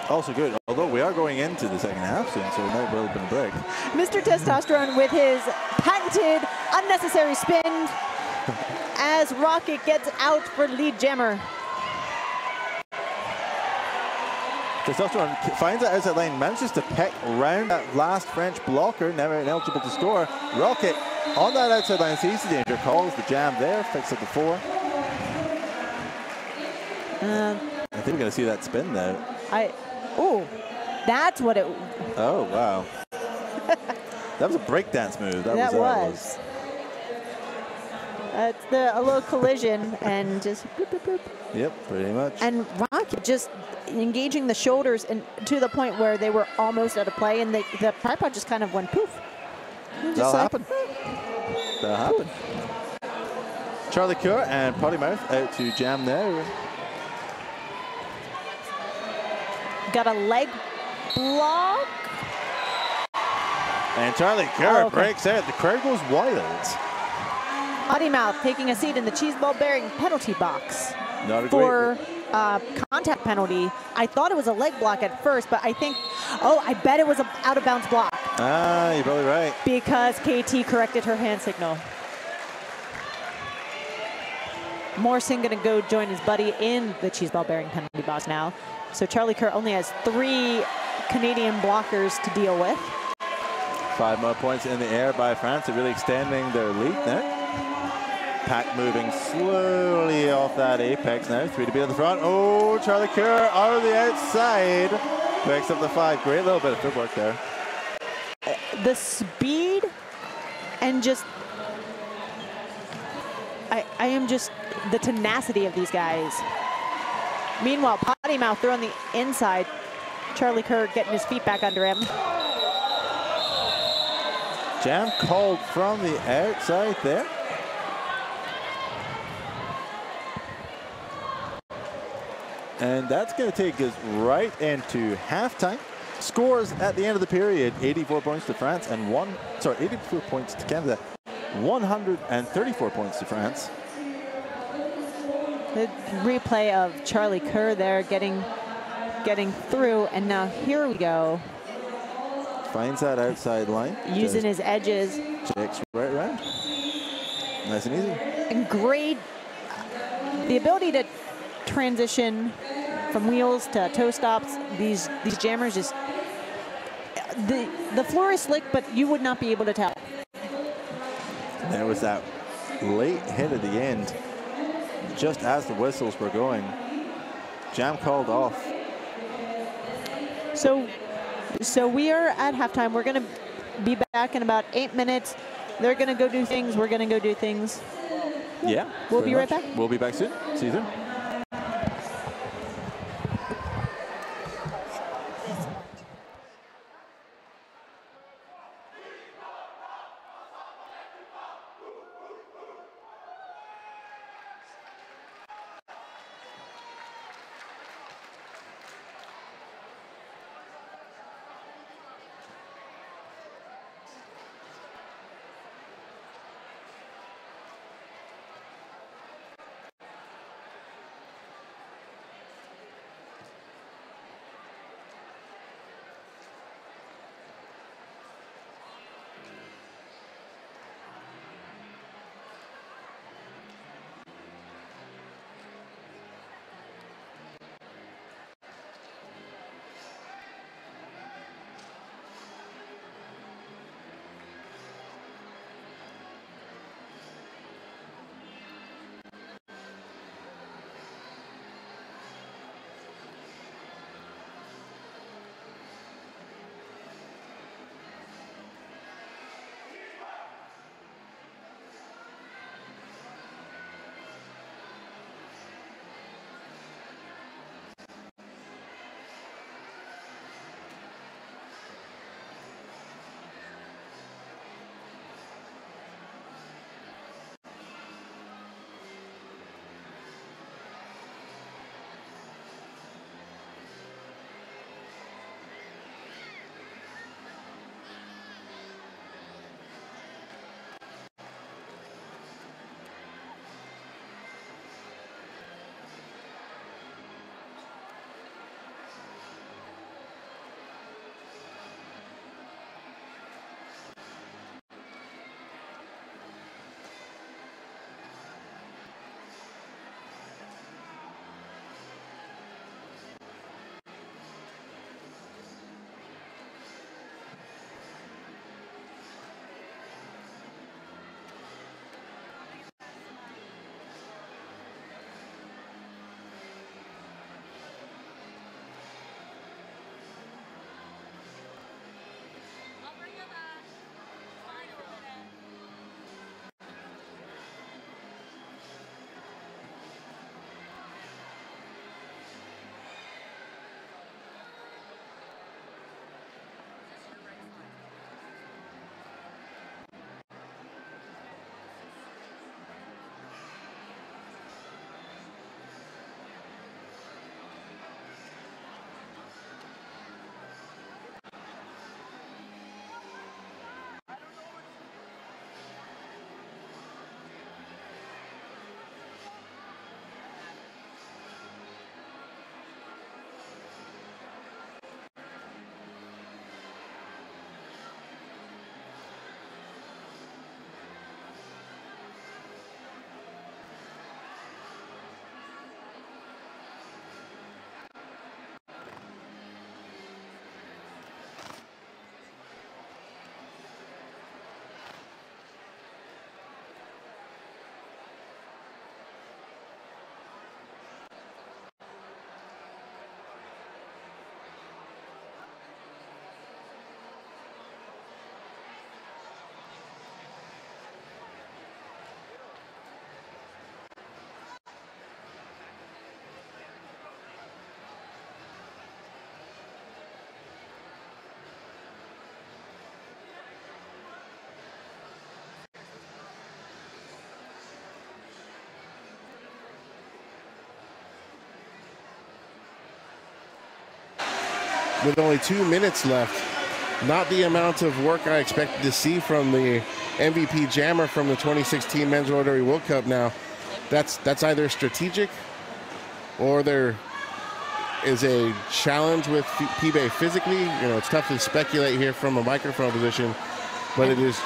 Also good, although we are going into the second half soon, so it might well have been a break. Mr. Testosterone with his patented unnecessary spin as Rocket gets out for lead jammer. Testosterone finds that outside lane, manages to peck around that last French blocker, never eligible to score. Rocket on that outside line sees the danger, calls the jam there, fixes up the 4. I think we're going to see that spin now. Oh, that's what it. Oh, wow. That was a breakdance move. That was. It's a little collision and just bloop, bloop, bloop. Yep, pretty much. And Rocket just engaging the shoulders and to the point where they were almost out of play, and the tripod just kind of went poof. That'll happen. That'll happen. Charlie Kerr and Potty Mouth out to jam there. Got a leg block. And Charlie Kerr breaks out. The crowd goes wild. Potty Mouth taking a seat in the cheese ball bearing penalty box. Not a for contact penalty. I thought it was a leg block at first, but I think, I bet it was an out of bounds block. Ah, you're probably right. Because KT corrected her hand signal. Morrison gonna go join his buddy in the cheese ball bearing penalty box now. So Charlie Kerr only has 3 Canadian blockers to deal with. 5 more points in the air by France. They're really extending their lead now. Pack moving slowly off that apex now. 3 to be on the front. Oh, Charlie Kerr out of the outside. Picks up the 5. Great little bit of footwork there. The speed and just, I am just the tenacity of these guys. Meanwhile, Potty Mouth through on the inside. Charlie Kerr getting his feet back under him. Jam called from the outside there. And that's going to take us right into halftime. Scores at the end of the period, 84 points to France and 84 points to Canada, 134 points to France. The replay of Charlie Kerr there getting through, and now here we go. Finds that outside line. Using his edges. Checks right round. Nice and easy. And great, the ability to transition from wheels to toe stops. These jammers just, the floor is slick, but you would not be able to tell. There was that late hit at the end, just as the whistles were going. Jam called off. So we are at halftime. We're going to be back in about 8 minutes. They're going to go do things. We're going to go do things. Yeah. We'll be right back. We'll be back soon. See you soon. with only 2 minutes left. Not the amount of work I expected to see from the MVP jammer from the 2016 Men's Rotary World Cup now. that's either strategic or there is a challenge with P-Bay physically. You know, it's tough to speculate here from a microphone position, but it is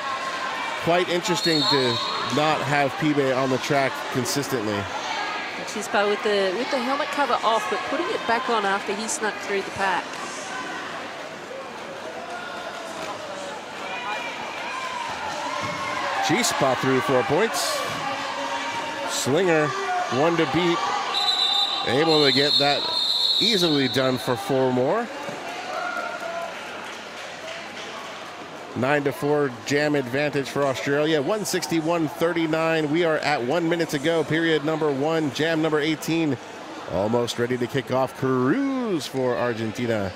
quite interesting to not have P-Bay on the track consistently. Chispa with the helmet cover off, but putting it back on after he snuck through the pack. Chispa through 4 points. Slinger, 1 to beat. Able to get that easily done for 4 more. 9-4 jam advantage for Australia. 161-39. We are at 1 minute to go. Period number 1. Jam number 18. Almost ready to kick off. Cruise for Argentina.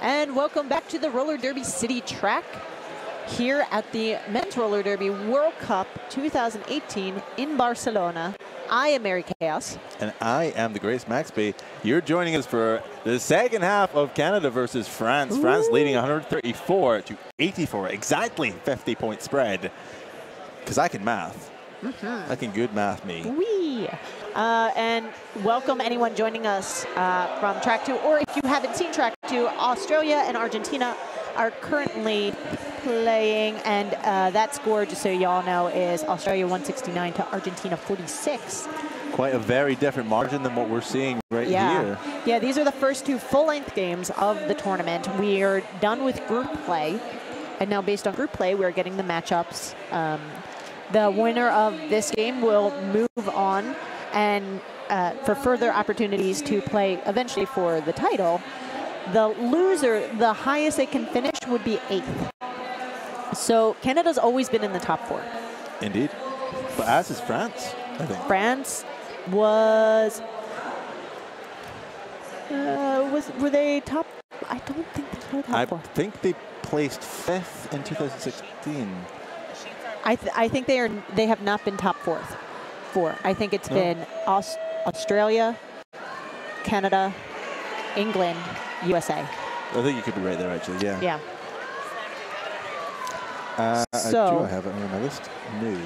And welcome back to the Roller Derby City track here at the Men's Roller Derby World Cup 2018 in Barcelona. I am Mary Chaos. And I am the Grace Maxby. You're joining us for the second half of Canada versus France. Ooh. France leading 134 to 84, exactly 50-point spread. Because I can math. I can good math me. Wee. And welcome anyone joining us from Track 2, or if you haven't seen Track 2, Australia and Argentina are currently playing, and that score, just so y'all know, is Australia 169 to Argentina 46. Quite a very different margin than what we're seeing here. Yeah, these are the first 2 full-length games of the tournament. We are done with group play, and now based on group play, we're getting the matchups. The winner of this game will move on and for further opportunities to play eventually for the title. The loser, the highest they can finish would be 8th. So Canada's always been in the top 4. Indeed. But as is France, I think. France was were they top? I don't think they were top 4. I think they placed 5th in 2016. I think they have not been top four. I think it's been Australia, Canada, England, USA. I think you could be right there, actually. Yeah. Yeah. Do I have it on my list? No.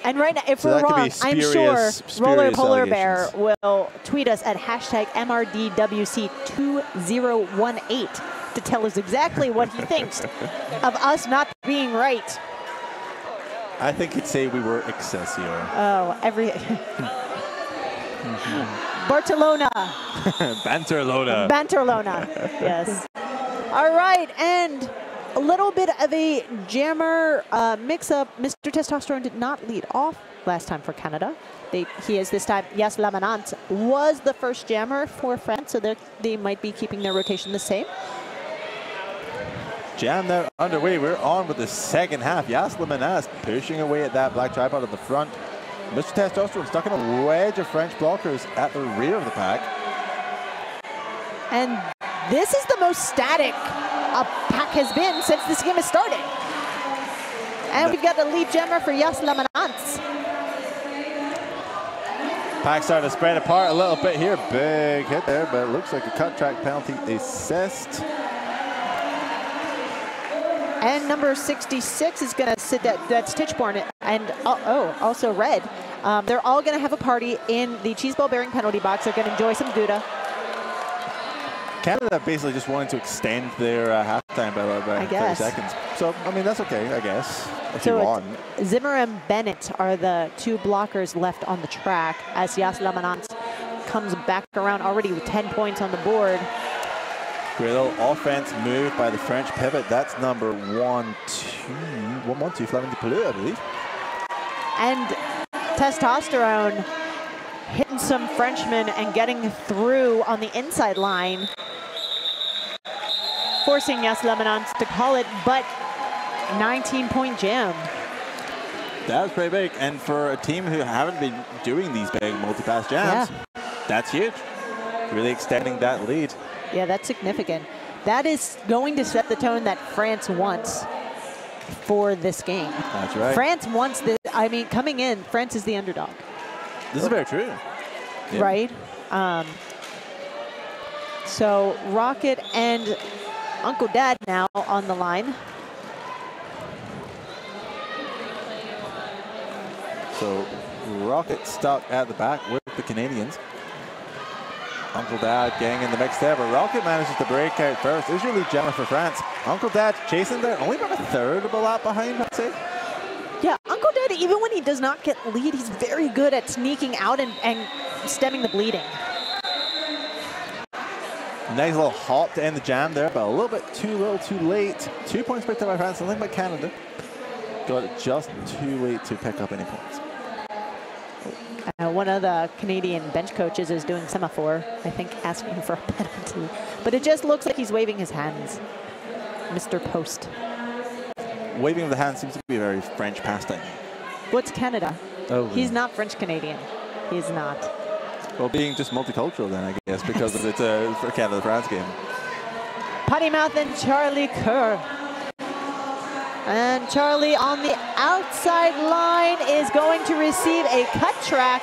And right now, if So we're that could be wrong, I'm sure spurious Roller Polar Bear allegations. will tweet us at hashtag MRDWC2018 to tell us exactly what he thinks of us not being right. I think he'd say we were Excelsior. Oh, Barcelona. Banterlona. Banterlona, yes. All right, and a little bit of a jammer mix-up. Mr. Testosterone did not lead off last time for Canada. He is this time. Yes, Lamanant was the first jammer for France, so they might be keeping their rotation the same. Jam now underway. We're on with the second half. Yas Lamanas pushing away at that black tripod at the front. Mr. Testosterone stuck in a wedge of French blockers at the rear of the pack. And this is the most static a pack has been since this game has started. And we've got the lead jammer for Yas Lamanant. Pack starting to spread apart a little bit here. Big hit there, but it looks like a cut track penalty assessed. And number 66 is going to sit that's Tichborne, and also red. They're all going to have a party in the cheese ball bearing penalty box. They're going to enjoy some Gouda. Canada basically just wanting to extend their halftime by about 30 seconds. So, I mean, that's okay, I guess, if you want. Zimmer and Bennett are the two blockers left on the track as Yas Lamanant comes back around already with 10 points on the board. Great little offense move by the French pivot. That's number 112, Flaming Bleu, I believe. And Testosterone hitting some Frenchmen and getting through on the inside line, forcing Yas Lamanant to call it, but 19-point jam. That was pretty big. And for a team who haven't been doing these big multi-pass jams, that's huge. Really extending that lead. Yeah, that's significant. That is going to set the tone that France wants for this game. That's right. France wants this. I mean, coming in, France is the underdog. This is very true. Yeah. Right? So Rocket and Uncle Dad now on the line. So Rocket stuck at the back with the Canadians. Uncle Dad getting in the mix there, but Rocket manages to break out first. Is your lead jammer for France. Uncle Dad chasing there, only about a third of a lap behind, I'd say. Yeah, Uncle Dad, even when he does not get lead, he's very good at sneaking out and stemming the bleeding. Nice little hop to end the jam there, but a little bit too little, too late. 2 points picked up by France, nothing but Canada. Got it just too late to pick up any points. One of the Canadian bench coaches is doing semaphore, I think asking for a penalty. But it just looks like he's waving his hands, Mr. Post. Waving of the hand seems to be a very French pastime. What's Canada? Oh, He's not French-Canadian. He's not. Well, being just multicultural then, I guess, because it's a Canada-France game. Potty Mouth and Charlie Kerr. And Charlie on the outside line is going to receive a cut track.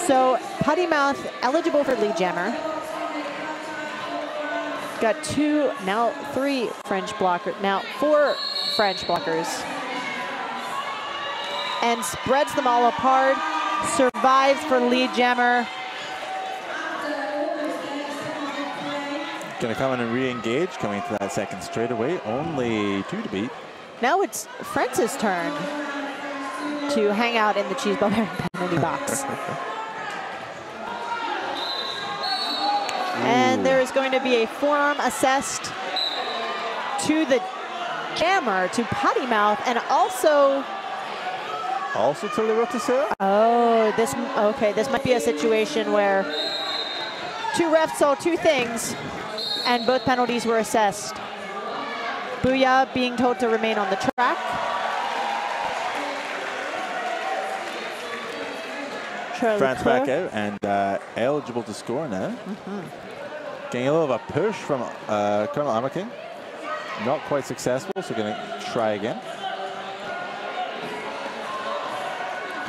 So Potty Mouth eligible for lead jammer. Got two, now three French blockers, now four French blockers. And spreads them all apart, survives for lead jammer. Going to come in and re-engage, coming to that second straightaway. Only two to beat. Now it's France's turn to hang out in the cheese ball bearing penalty box. And there is going to be a forearm assessed to the jammer, to Potty Mouth, and also to Le Rotisseur? Oh, this might be a situation where two refs saw two things and both penalties were assessed. Booyah being told to remain on the track. France back out and eligible to score now. Getting a little of a push from Colonel Amakin. Not quite successful, so going to try again.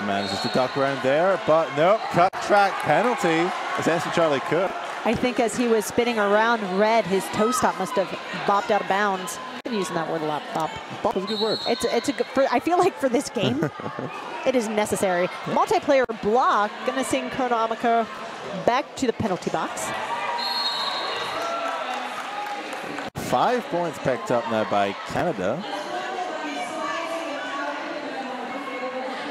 Manages to duck around there, but no, cut track penalty. Essentially Charlie Cook. I think as he was spinning around red, his toe stop must have bopped out of bounds. I've been using that word a lot, bop. Bop is a good word. It's a good, I feel like for this game, it is necessary. Multiplayer block, gonna send Colonel Amaka back to the penalty box. 5 points picked up now by Canada.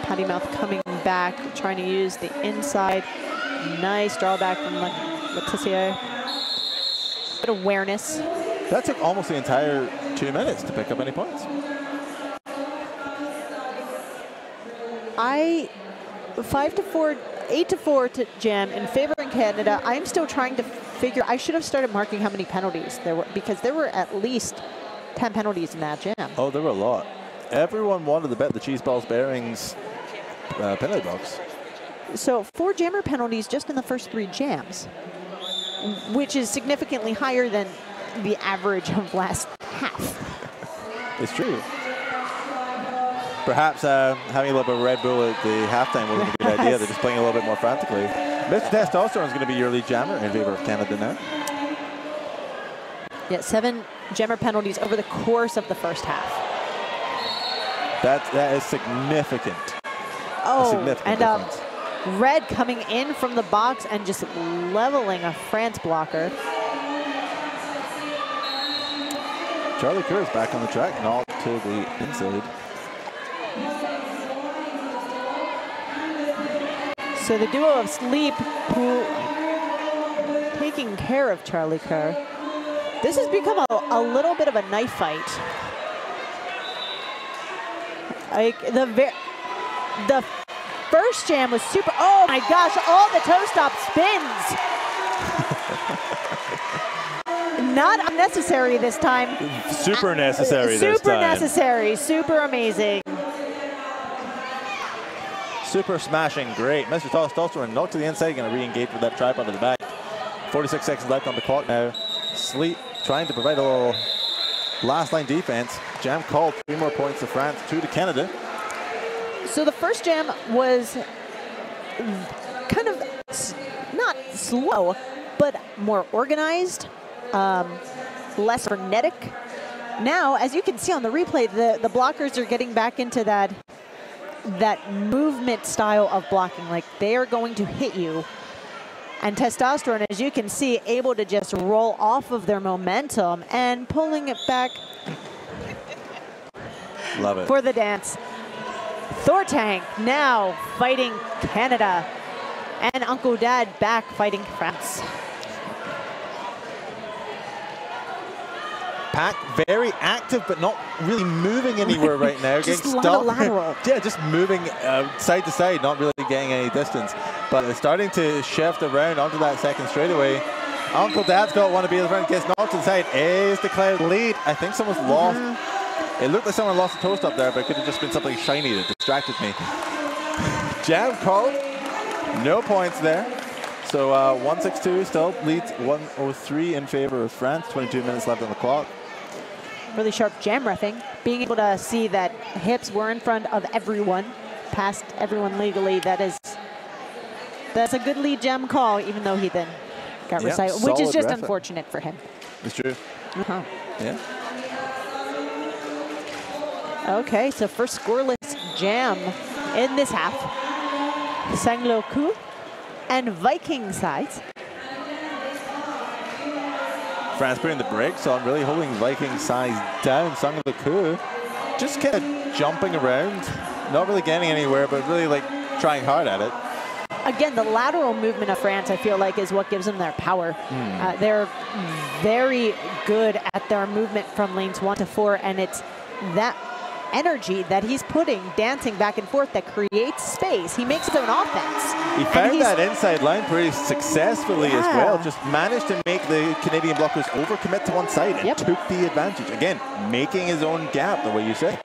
Patty Mouth coming back, trying to use the inside. Nice drawback from Leticia. Good awareness. That took almost the entire 2 minutes to pick up any points. 5-4, 8-4 to Jam in favor of Canada. I'm still trying to figure. I should have started marking how many penalties there were, because there were at least 10 penalties in that jam. Oh, there were a lot. Everyone wanted to bet the cheese balls bearings penalty box. So 4 jammer penalties just in the first 3 jams, which is significantly higher than the average of last half. It's true. Perhaps having a little bit of Red Bull at the halftime wasn't a good idea. They're just playing a little bit more frantically. Mr. Testosterone is going to be your lead jammer in favor of Canada now. Yeah, 7 jammer penalties over the course of the first half. That is significant. Oh, significant and difference. Red coming in from the box and just leveling a France blocker. Charlie Kerr is back on the track, knocked to the inside. So the duo of Sleep, who taking care of Charlie Kerr. This has become a little bit of a knife fight. Like the first jam was super. Oh my gosh! All the toe stop spins. Not unnecessary this time. Super necessary this time. Super necessary. Super amazing. Super smashing, great. Mr. Testosterone knocked to the inside, going to re-engage with that tripod at the back. 46 seconds left on the clock now. Sleep trying to provide a little last line defense. Jam called, 3 more points to France, 2 to Canada. So the first jam was kind of not slow, but more organized, less frenetic. Now, as you can see on the replay, the blockers are getting back into that movement style of blocking. Like, they are going to hit you. And Testosterone, as you can see, able to just roll off of their momentum and pulling it back. Love it. For the dance. Thortank now fighting Canada. And Uncle Dad back fighting France. Pack very active, but not really moving anywhere right now. Just getting a lot of lateral. Yeah, just moving side to side, not really getting any distance. But it's starting to shift around onto that second straightaway. Uncle Dad's got one to be in the front, gets knocked to the side, is declared lead. I think someone's lost. It looked like someone lost a toe stop there, but it could have just been something shiny that distracted me. Jam called, no points there. So 162 still leads 103 in favor of France. 22 minutes left on the clock. Really sharp jam reffing. Being able to see that hips were in front of everyone, past everyone legally. That's a good lead jam call, even though he then got recited, which is just unfortunate for him. It's true. Yeah. Okay, so first scoreless jam in this half. Sanglo-ku and Viking sides. France putting the brakes on, really holding Viking size down. Sanglo-ku just kind of jumping around, not really getting anywhere, but really like trying hard at it. Again, the lateral movement of France, I feel like, is what gives them their power. They're very good at their movement from lanes 1 to 4, and it's that energy that he's putting, dancing back and forth, that creates space. He makes his own offense. He found that inside line pretty successfully as well. Just managed to make the Canadian blockers overcommit to one side and took the advantage. Again, making his own gap, the way you said.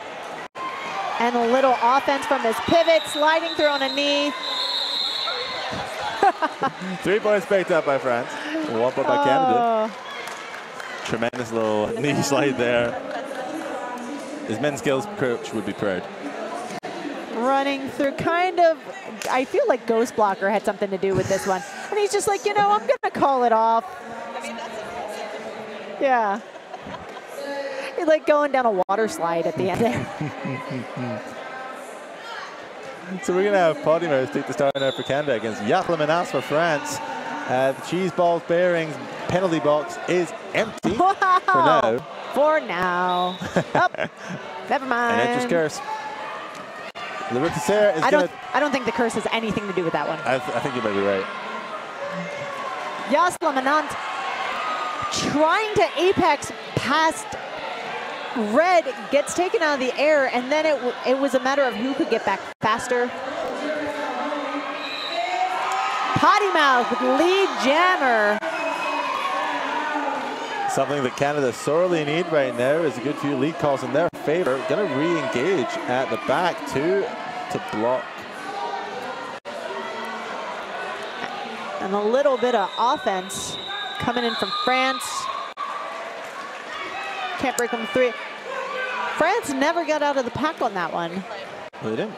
And a little offense from his pivot, sliding through on a knee. 3 points picked up by France. 1 point by Canada. Tremendous little knee slide there. His men's skills coach would be proud. Running through kind of, I feel like Ghost Blocker had something to do with this one. And he's just like, you know, I'm going to call it off. I mean, that's impressive. Yeah. He's like going down a water slide at the end there. So we're going to have Podimos take the start now for Canada against Yasle Menas for France. The cheese balls bearings penalty box is empty for now. For now. Oh, never mind. An entry curse. The Rotisserie is going to... I don't think the curse has anything to do with that one. I think you might be right. Yasle Menas trying to apex past Red, gets taken out of the air, and then it was a matter of who could get back faster. Potty mouth with lead jammer. Something that Canada sorely need right now is a good few lead calls in their favor. Going to re-engage at the back too to block. And a little bit of offense coming in from France. Can't break them three. France never got out of the pack on that one. Well, they didn't.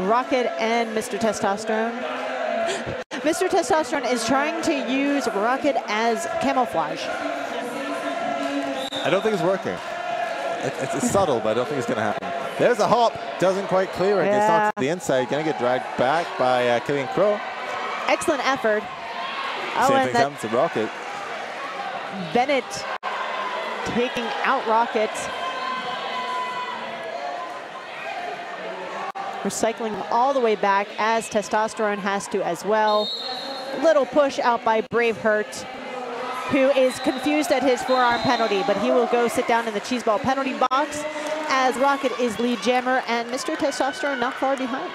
Rocket and Mr. Testosterone. Mr. Testosterone is trying to use Rocket as camouflage. I don't think it's working. It's subtle, but I don't think it's going to happen. There's a hop. Doesn't quite clear it. Gets knocked to the inside. Going to get dragged back by Killian Crow. Excellent effort. Same thing happens to Rocket. Bennett taking out Rocket. Recycling all the way back as Testosterone has to as well. Little push out by Braveheart, who is confused at his forearm penalty, but he will go sit down in the cheese ball penalty box as Rocket is lead jammer and Mr. Testosterone not far behind.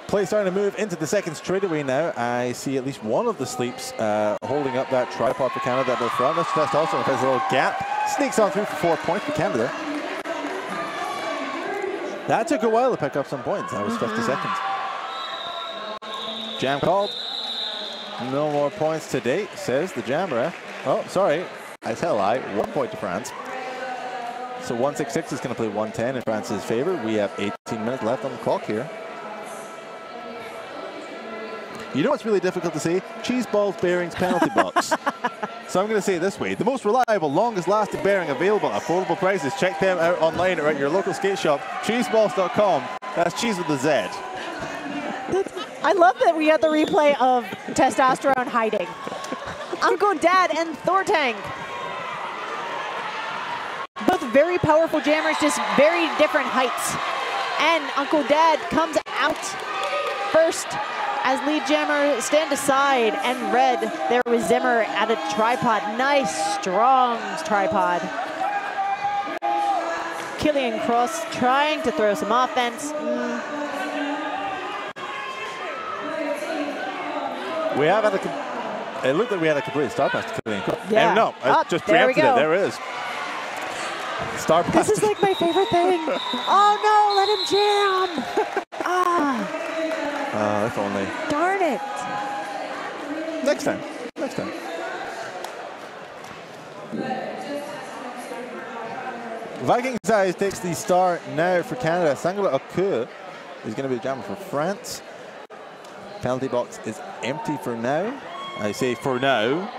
Play starting to move into the second straightaway now. I see at least one of the sleeps holding up that tripod for Canada at the front. Mr. Testosterone has a little gap. Sneaks on through for 4 points for Canada. That took a while to pick up some points. That was 50 seconds. Jam called. No more points to date, says the jammer. Oh, sorry. I tell I. 1 point to France. So 166 is going to play 110 in France's favor. We have 18 minutes left on the clock here. You know what's really difficult to say? Cheese balls bearings penalty box. So I'm going to say it this way. The most reliable, longest lasting bearing available at affordable prices. Check them out online or at your local skate shop. Cheeseballs.com. That's cheese with a Z. I love that we got the replay of Testosterone hiding. Uncle Dad and Thortank. Both very powerful jammers, just very different heights. And Uncle Dad comes out first as lead jammer stand aside, and Red there with Zimmer at a tripod. Nice, strong tripod. Killian Cross trying to throw some offense. We have had it looked like we had a complete star pass to Killian Cross. Yeah. No, I just preempted it. There it is. Star pass. This is like my favorite thing. Oh no, let him jam. If only. Darn it. Next time. Next time. Vikings Eyes takes the start now for Canada. Sangla Oku is going to be the jammer for France. Penalty box is empty for now. I say for now.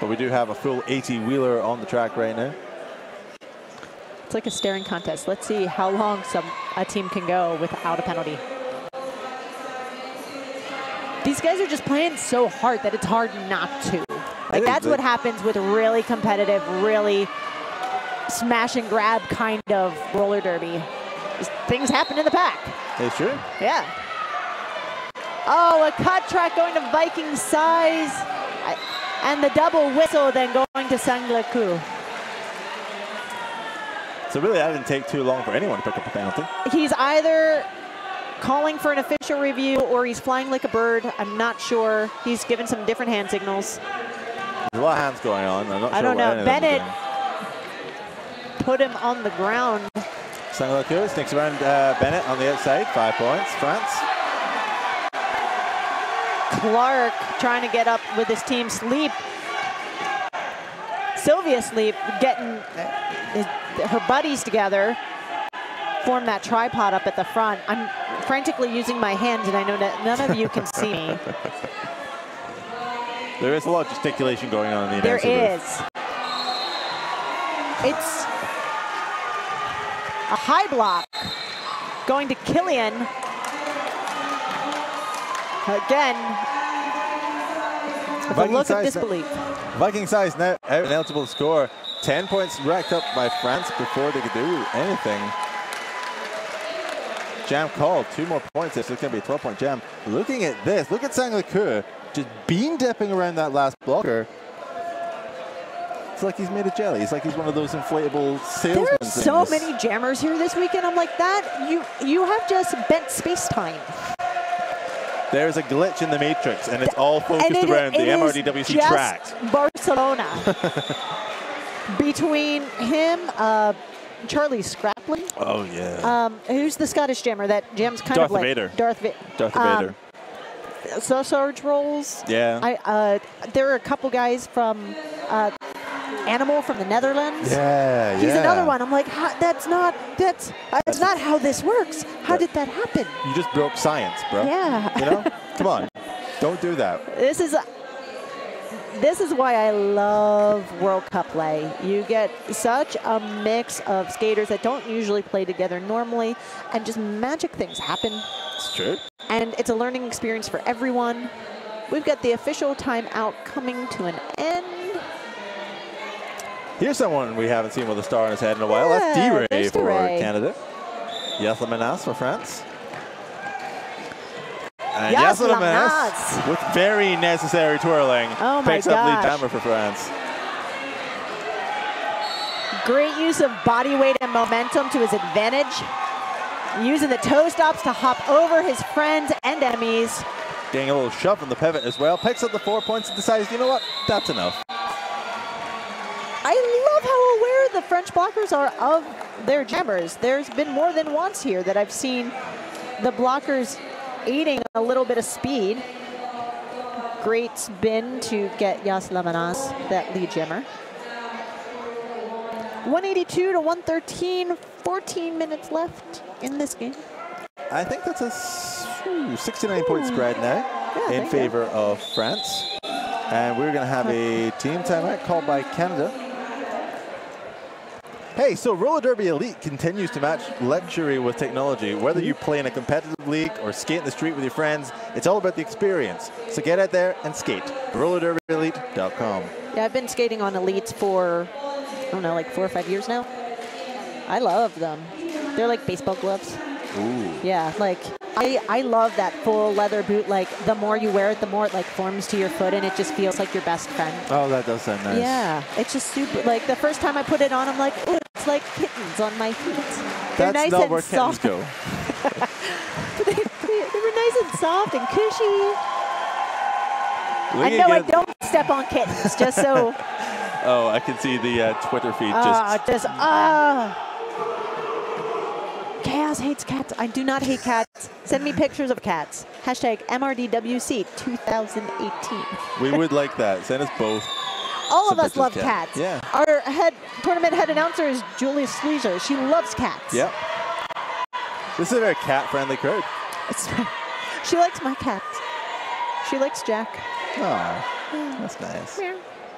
But we do have a full 80-wheeler on the track right now. It's like a staring contest. Let's see how long a team can go without a penalty. These guys are just playing so hard that it's hard not to. Like, that's what happens with really competitive, really smash and grab kind of roller derby. Just things happen in the pack. It's true. Yeah. Oh, a cut track going to Viking size. And the double whistle then going to Sangla-Ku. So really, that didn't take too long for anyone to pick up a penalty. He's either calling for an official review or he's flying like a bird. I'm not sure. He's given some different hand signals. There's a lot of hands going on. I'm not sure I don't know. put him on the ground. Saint-Lacour sneaks around Bennett on the outside. 5 points, France. Clark trying to get up with his team. Sleep. Sylvia Sleep getting her buddies together. Form that tripod up at the front. I'm frantically using my hands, and I know that none of you can see me. There is a lot of gesticulation going on in the announcer There booth. is. It's a high block going to Killian. Again, with a look of disbelief. Viking size now out and eligible to score. 10 points racked up by France before they could do anything. Jam called. 2 more points. It's going to be a 12-point jam. Looking at this, look at Saint-Lacour just bean dipping around that last blocker. It's like he's made of jelly. It's like he's one of those inflatable salesmen. There's so many jammers here this weekend. I'm like, that you have just bent space-time. There's a glitch in the matrix, and it's all focused around the MRDWC track. Barcelona. Between him, Charlie Scraplin. Oh, yeah. Who's the Scottish jammer that jams kind Darth of like Vader. Darth Vader. So Sarge rolls. Yeah. There are a couple guys from Animal from the Netherlands. Yeah, He's another one. I'm like, that's not how this works. How did that happen? You just broke science, bro. Yeah. You know? Come on. Don't do that. This is why I love World Cup play. You get such a mix of skaters that don't usually play together normally, and just magic things happen. It's true. And it's a learning experience for everyone. We've got the official timeout coming to an end. Here's someone we haven't seen with a star on his head in a while. Yeah, That's there's D-Ray for D-Ray. Canada. Yasla Menas for France. And Yasla Yasla Menas, with very necessary twirling, Oh my picks up lead gosh. jammer for France. Great use of body weight and momentum to his advantage. Using the toe stops to hop over his friends and enemies. Getting a little shove from the pivot as well. Picks up the 4 points and decides, you know what? That's enough. I love how aware the French blockers are of their jammers. There's been more than once here that I've seen the blockers eating a little bit of speed. Great spin to get Yasla Menas, that lead jammer. 182 to 113, 14 minutes left in this game. I think that's a 69-point spread now in favor of France. And we're going to have a team timeout called by Canada. Hey, so Roller Derby Elite continues to match luxury with technology. Whether you play in a competitive league or skate in the street with your friends, it's all about the experience. So get out there and skate. RollerDerbyElite.com. Yeah, I've been skating on Elites for, I don't know, like 4 or 5 years now. I love them. They're like baseball gloves. Ooh. Yeah, like I love that full leather boot. Like the more you wear it, the more it like forms to your foot, and it just feels like your best friend. Oh, that does sound nice. Yeah, it's just super. Like the first time I put it on, I'm like, ooh, it's like kittens on my feet. They're That's nice not and where kittens soft. go. they were nice and soft and cushy. And no, I don't step on kittens, just so. Oh, I can see the Twitter feed just. Chaos hates cats. I do not hate cats. Send me pictures of cats. Hashtag MRDWC 2018. We would like that. Send us both. All some of us pictures love of cats. Yeah. Our tournament head announcer is Julia Sleazer. She loves cats. Yep. This is a very cat-friendly crowd. She likes my cats. She likes Jack. Oh, that's nice. I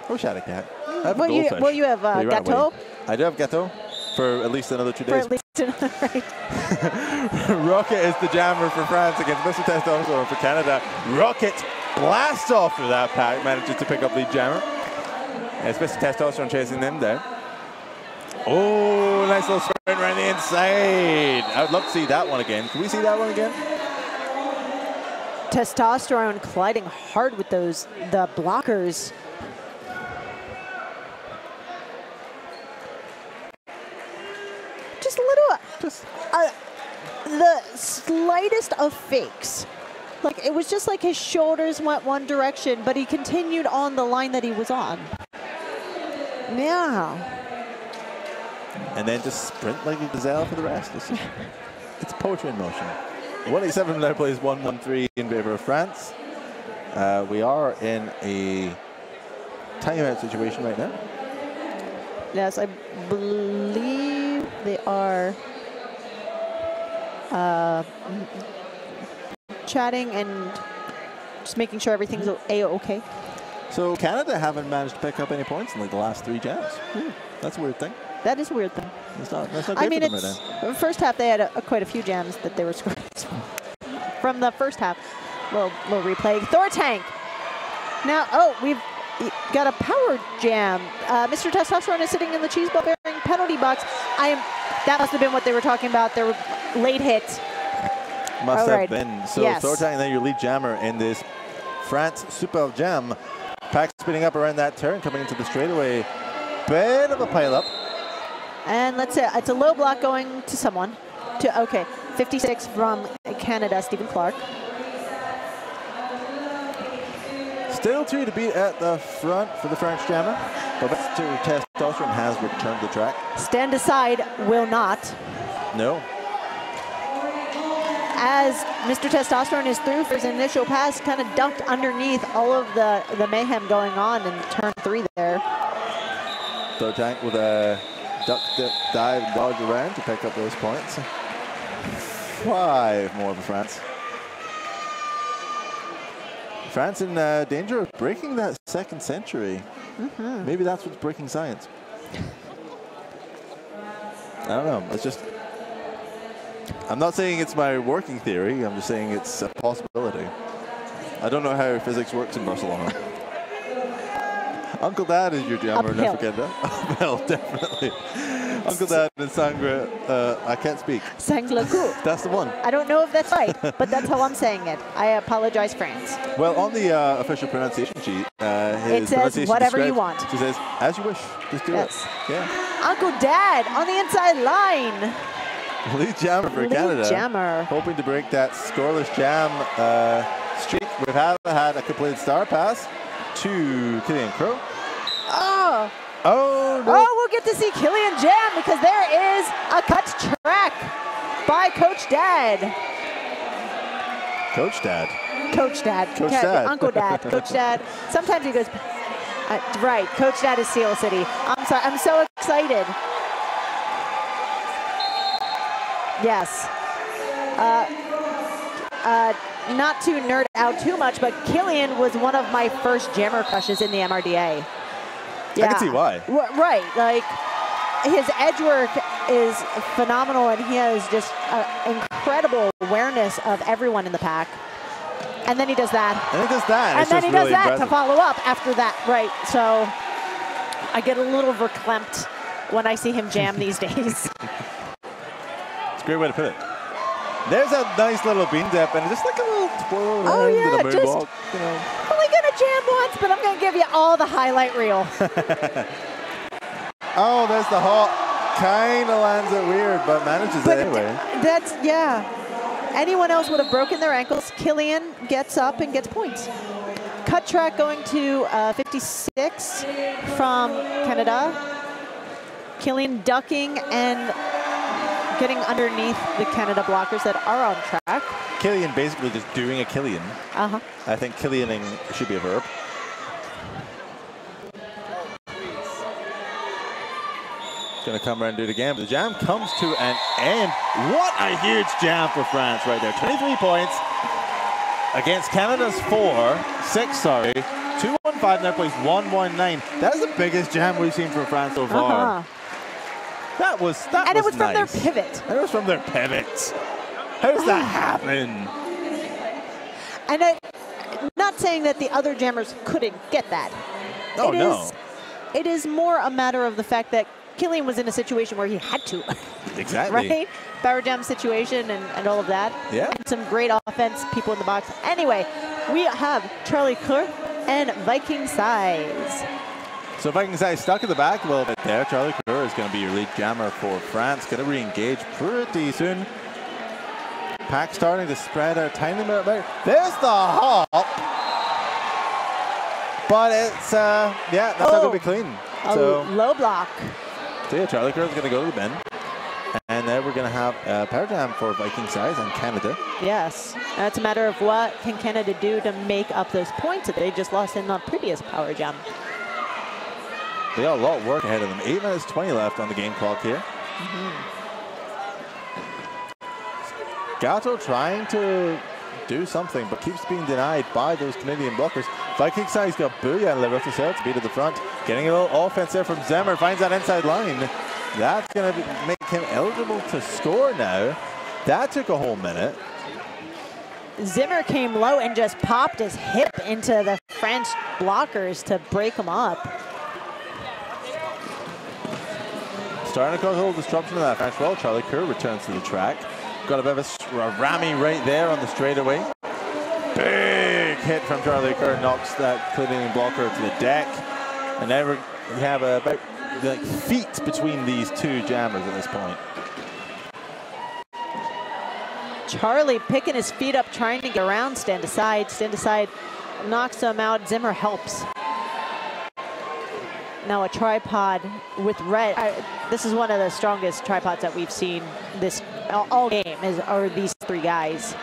wish I had a cat. I have a Well, goldfish. you have But he ran Gateau? away. I do have Gateau for at least another 2 days. For at least another, right. Rocket is the jammer for France against Mr. Testosterone for Canada. Rocket blasts off through that pack, manages to pick up the jammer. And it's Mr. Testosterone chasing them down. Oh, nice little sprint around the inside. I would love to see that one again. Can we see that one again? Testosterone colliding hard with the blockers. Just a little, the slightest of fakes. Like it was just like his shoulders went one direction, but he continued on the line that he was on. Yeah. and then just sprint like a gazelle for the rest. It's poetry in motion. 187 now plays 1-1-3 in favor of France. We are in a timeout situation right now. Yes, I believe they are chatting and just making sure everything's a-okay. So Canada haven't managed to pick up any points in like the last 3 jams. That's a weird thing. That is a weird thing. That's not great I mean, for them right now. first half they had quite a few jams that they were scoring from the first half. Little replay. Thor tank. Now, we've got a power jam. Mr. Testosterone is sitting in the cheese ball bearing penalty box. That must have been what they were talking about. Their late hit. Must have been. So yes. Thor tank, then your lead jammer in this France Super Jam. Pack spinning up around that turn, coming into the straightaway. Bit of a pile up. And let's say it's a low block going to someone. 56 from Canada, Stephen Clark. Still 2 to beat at the front for the French jammer. But Mr. Testosterone has returned the track. Stand aside will not. No. As Mr. Testosterone is through for his initial pass, kind of ducked underneath all of the mayhem going on in turn 3 there. So tank with a duck, dip, dive, and dodge around to pick up those points. 5 more for France. France in danger of breaking that 2nd century. Maybe that's what's breaking science. I don't know. It's just... I'm not saying it's my working theory. I'm just saying it's a possibility. I don't know how physics works in Barcelona. Uncle Dad is your jammer, never forget that. Well, definitely. Uncle Dad and Sangra, I can't speak. Sanglaku. That's the one. I don't know if that's right, but that's how I'm saying it. I apologize, France. Well, on the official pronunciation sheet, it says whatever you want. It says, as you wish. Just do it. Yeah. Uncle Dad on the inside line. Lead jammer for Canada. Lead jammer. Hoping to break that scoreless jam streak. We've had a completed star pass to Killian Crow. Oh, no. We'll get to see Killian jam because there is a cut track by Coach Dad. Coach Dad. Coach Dad. Coach Dad. Uncle Dad. Coach Dad. Sometimes he goes, right, Coach Dad is Steel City. I'm sorry, I'm so excited. Yes. Not to nerd out too much, but Killian was one of my first jammer crushes in the MRDA. Yeah. I can see why. Right, like his edge work is phenomenal, and he has just incredible awareness of everyone in the pack. And then he does that. And he does that. And then he does really that impressive. to follow up after that, right? So I get a little verklempt when I see him jam these days. It's a great way to put it. There's a nice little bean dip, and just like a little twirl around yeah, with a moonwalk. You know. Only gonna jam once, but I'm gonna give you all the highlight reel. Oh, there's the hop. Kind of lands it weird, but manages it anyway. That's, yeah. Anyone else would have broken their ankles. Killian gets up and gets points. Cut track going to 56 from Canada. Killian ducking and getting underneath the Canada blockers that are on track. Killian basically just doing a Killian. I think Killianing should be a verb. Going to come around and do it again, but the jam comes to an end. What a huge jam for France right there. 23 points against Canada's 6, sorry. 2-1-5 now plays 1-1-9. That is the biggest jam we've seen from France so far. That was nice. And it was from their pivot. It was from their pivots. How does that happen? And I'm not saying that the other jammers couldn't get that. Oh, no. It is more a matter of the fact that Killian was in a situation where he had to. Exactly. Right? Power jam situation and all of that. Yeah. And some great offense, people in the box. Anyway, we have Charlie Kerr and Viking Size. So Viking Size stuck in the back a little bit there. Charlie Kerr is going to be your lead jammer for France. Going to re-engage pretty soon. Pack starting to spread out a tiny bit better. There's the hop. But it's, yeah, that's not going to be clean. A so low block. So yeah, Charlie Kerr's going to go to the bend. And then we're going to have a power jam for Viking size and Canada. Yes. Now it's a matter of what can Canada do to make up those points that they just lost in the previous power jam. They got a lot of work ahead of them. 8 minutes 20 left on the game clock here. Gatto trying to do something, but keeps being denied by those Canadian blockers. Viking side's got Booyah and LaRosa to beat at the front. Getting a little offense there from Zemmer. Finds that inside line. That's going to make him eligible to score now. That took a whole minute. Zimmer came low and just popped his hip into the French blockers to break him up. Starting to cause a little disruption in that French wall. Charlie Kerr returns to the track. Got a bit of a rammy right there on the straightaway. Big hit from Charlie Kerr, knocks that Canadian blocker to the deck. And now we have about like feet between these two jammers at this point. Charlie picking his feet up, trying to get around, stand aside, knocks him out. Zimmer helps. Now a tripod with red. This is one of the strongest tripods that we've seen this all game, are these three guys.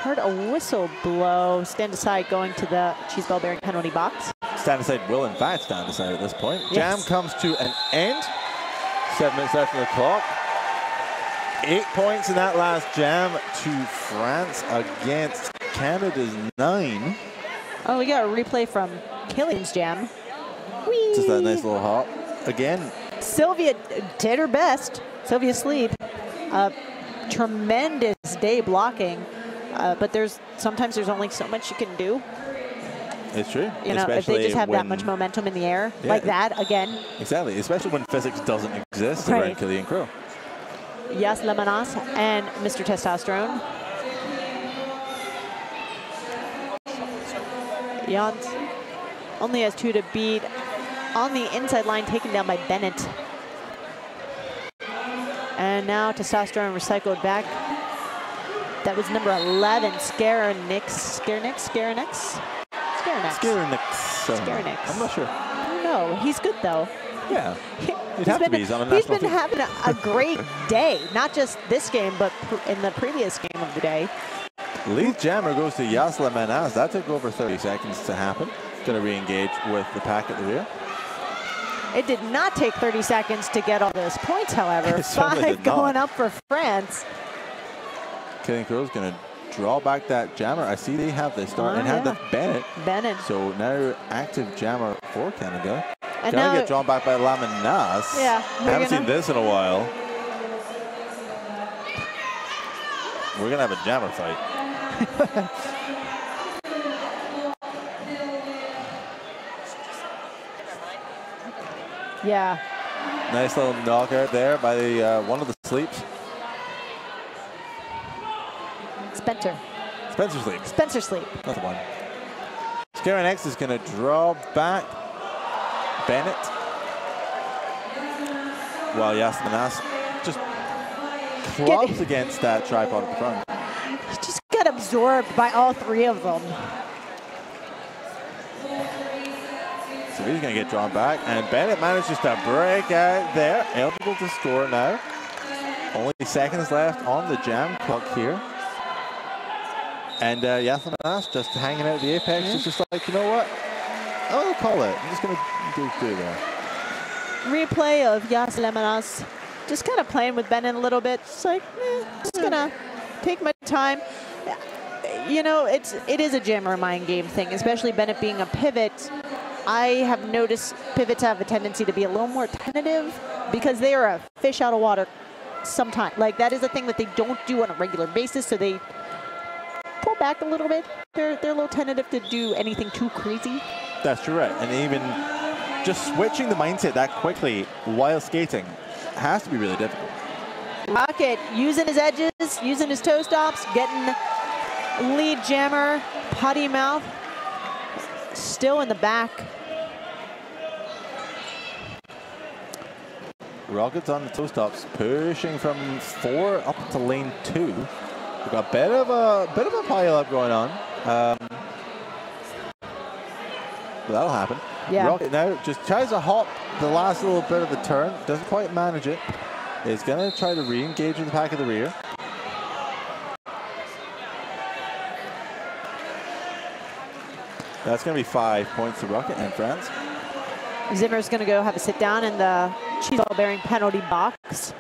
Heard a whistle blow. Stand aside going to the cheese ball bearing penalty box. Stand aside will in fact stand aside at this point. Yes. Jam comes to an end. 7 minutes left on the clock. 8 points in that last jam to France against Canada's 9. Oh, we got a replay from Killian's jam. Whee! Just that nice little hop. Again, Sylvia did her best. Sylvia Sleep. Tremendous day blocking. But sometimes there's only so much you can do. it's true. You know, if they just have that much momentum in the air, like that again. Exactly, especially when physics doesn't exist Right. around Killian Crow. Yes, Lemanas and Mr. Testosterone. Jans only has 2 to beat on the inside line, taken down by Bennett. And now Testosterone recycled back. That was number 11, Skarenix. I'm not sure. I don't know. He's good though. Yeah. He'd have to be. He's on a He's national been team. having a great day, not just this game, but in the previous game of the day. Lead jammer goes to Yasla Manaz. That took over 30 seconds to happen. Going to re-engage with the pack at the rear. It did not take 30 seconds to get all those points, however. It certainly 5 did not. going up for France. Killian Crow's going to draw back that jammer. I see they have this start Oh, and have yeah. that Bennett. Bennett. So now active jammer for Canada. And Gonna now get drawn back by Lamanas. Yeah, Haven't seen this in a while. We're gonna have a jammer fight. Yeah. Nice little knockout there by the one of the sleeps. Spencer Sleep. Sleep. Not the one. Scaren X is going to draw back Bennett. While Yasmanas just clubs against that tripod at the front. He just got absorbed by all 3 of them. So he's going to get drawn back. And Bennett manages to break out there. Eligible to score now. Only seconds left on the jam clock here. And Yasmanas just hanging out at the apex. It's just like, you know what? I'll call it. I'm just going to do that. Replay of Yas Lemanas. Just kind of playing with Bennett a little bit. Just like, just gonna take my time. You know, it is a jammer mind game thing, especially Bennett being a pivot. I have noticed pivots have a tendency to be a little more tentative because they are a fish out of water sometimes. Like, that is a thing that they don't do on a regular basis, so they pull back a little bit. They're a little tentative to do anything too crazy. That's true, right. And even just switching the mindset that quickly while skating has to be really difficult. Rocket using his edges, using his toe stops, getting lead jammer, potty mouth, still in the back. Rockets on the toe stops, pushing from 4 up to lane 2. We've got a bit of a pile up going on. That'll happen. Yeah. Rocket now just tries to hop the last little bit of the turn. Doesn't quite manage it. Is going to try to re-engage with the pack of the rear. That's going to be 5 points to Rocket and France. Zimmer's going to go have a sit down in the cheese ball bearing penalty box.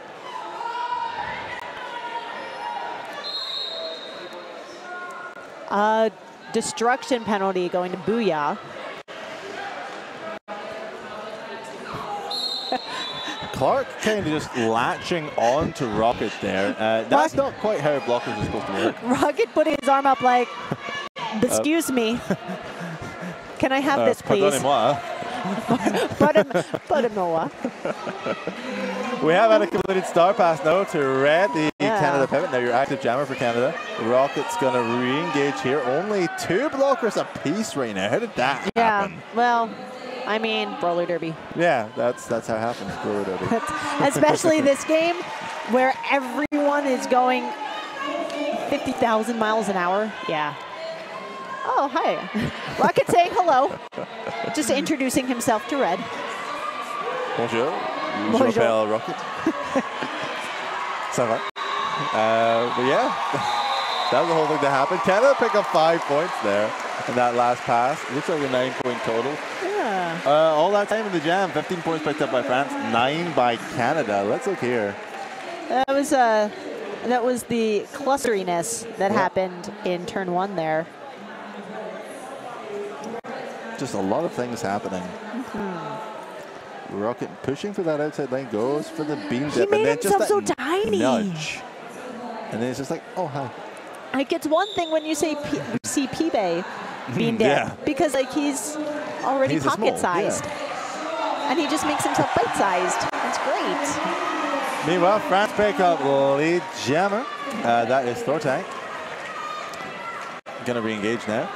Destruction penalty going to Booyah. Clark kind of just latching on to Rocket there. That's not quite how blockers are supposed to work. Rocket putting his arm up like, excuse me. Can I have this, please? Pardonnez-moi. Pardonnez-moi. We have had a completed star pass now to red, the Canada pivot. Now your active jammer for Canada. Rocket's going to re-engage here. Only 2 blockers apiece right now. How did that happen? Well, I mean, roller derby. Yeah, that's how it happens, roller derby. Especially this game where everyone is going 50,000 miles an hour. Yeah. Oh, hi. Rocket saying hello. Just introducing himself to Red. Bonjour. Bonjour. Je m'appelle Rocket. Ça va? But yeah, that was the whole thing that happened. Canada pick up 5 points there in that last pass. Looks like a 9-point total. Yeah. All that time in the jam, 15 points picked up by France, 9 by Canada. Let's look here. That was the clusteriness that happened in turn 1 there. Just a lot of things happening. Rocket pushing for that outside lane, goes for the beam dip, made and then just that himself so tiny. nudge. And then it's just like, oh, hi. Like, it's one thing when you see P-Bay being dead, because like he's already pocket-sized. And he just makes himself bite-sized. That's great. Meanwhile, France pick up lead jammer. That is Thortank. Gonna re-engage now.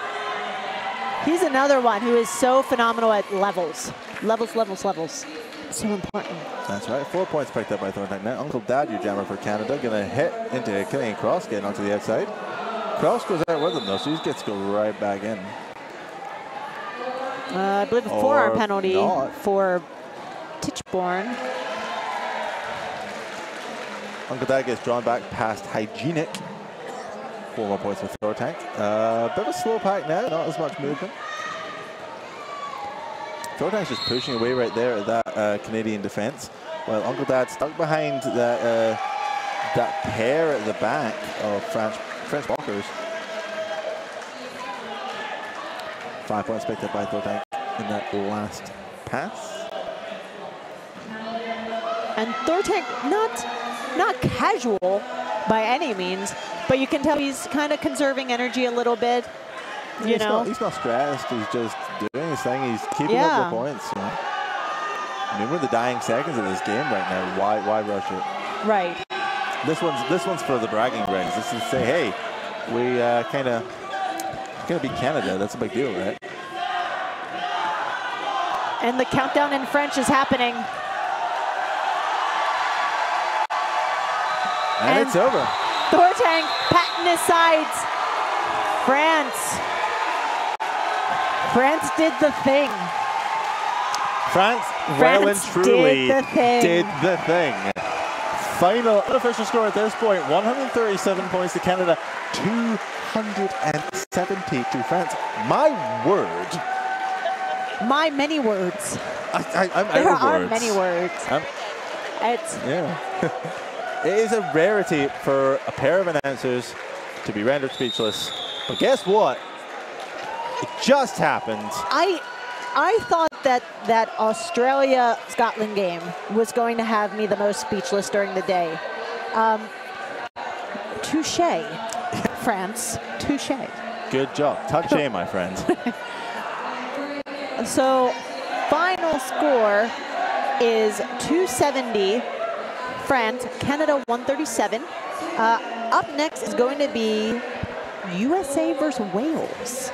He's another one who is so phenomenal at levels. Levels. So important. That's right. 4 points picked up by Thornton. Now Uncle Dad, your jammer for Canada, going to hit into a Killian Cross, getting onto the outside. Cross goes out with him though, so he gets to go right back in. I believe a forearm penalty for Tichborne. Uncle Dad gets drawn back past Hygienic. 4 more points for Thortank. Bit of a slow pack now, not as much movement. Thortank's just pushing away right there at that Canadian defense, while Uncle Dad stuck behind that pair at the back of French blockers. 5 points picked up by Thortank in that last pass. And Thortank, not casual by any means, but you can tell he's kind of conserving energy a little bit. You know, he's not stressed. He's just doing his thing. He's keeping up the points. You know? I mean, we're the dying seconds of this game right now. Why rush it? Right. This one's for the bragging rights. This is to say, hey, we kind of gonna beat Canada. That's a big deal, right? And the countdown in French is happening. And it's over. Thortank patting his sides. France did the thing. France well and truly did the thing. Final unofficial score at this point, 137 points to Canada, 270 to France. My word. My many words. I'm there out of are words. many words. Yeah. It is a rarity for a pair of announcers to be rendered speechless. But guess what? It just happened. I thought that Australia-Scotland game was going to have me the most speechless during the day. Touché, France. Touché. Good job. Touché, my friend. So, final score is 270. France, Canada 137. Up next is going to be USA versus Wales.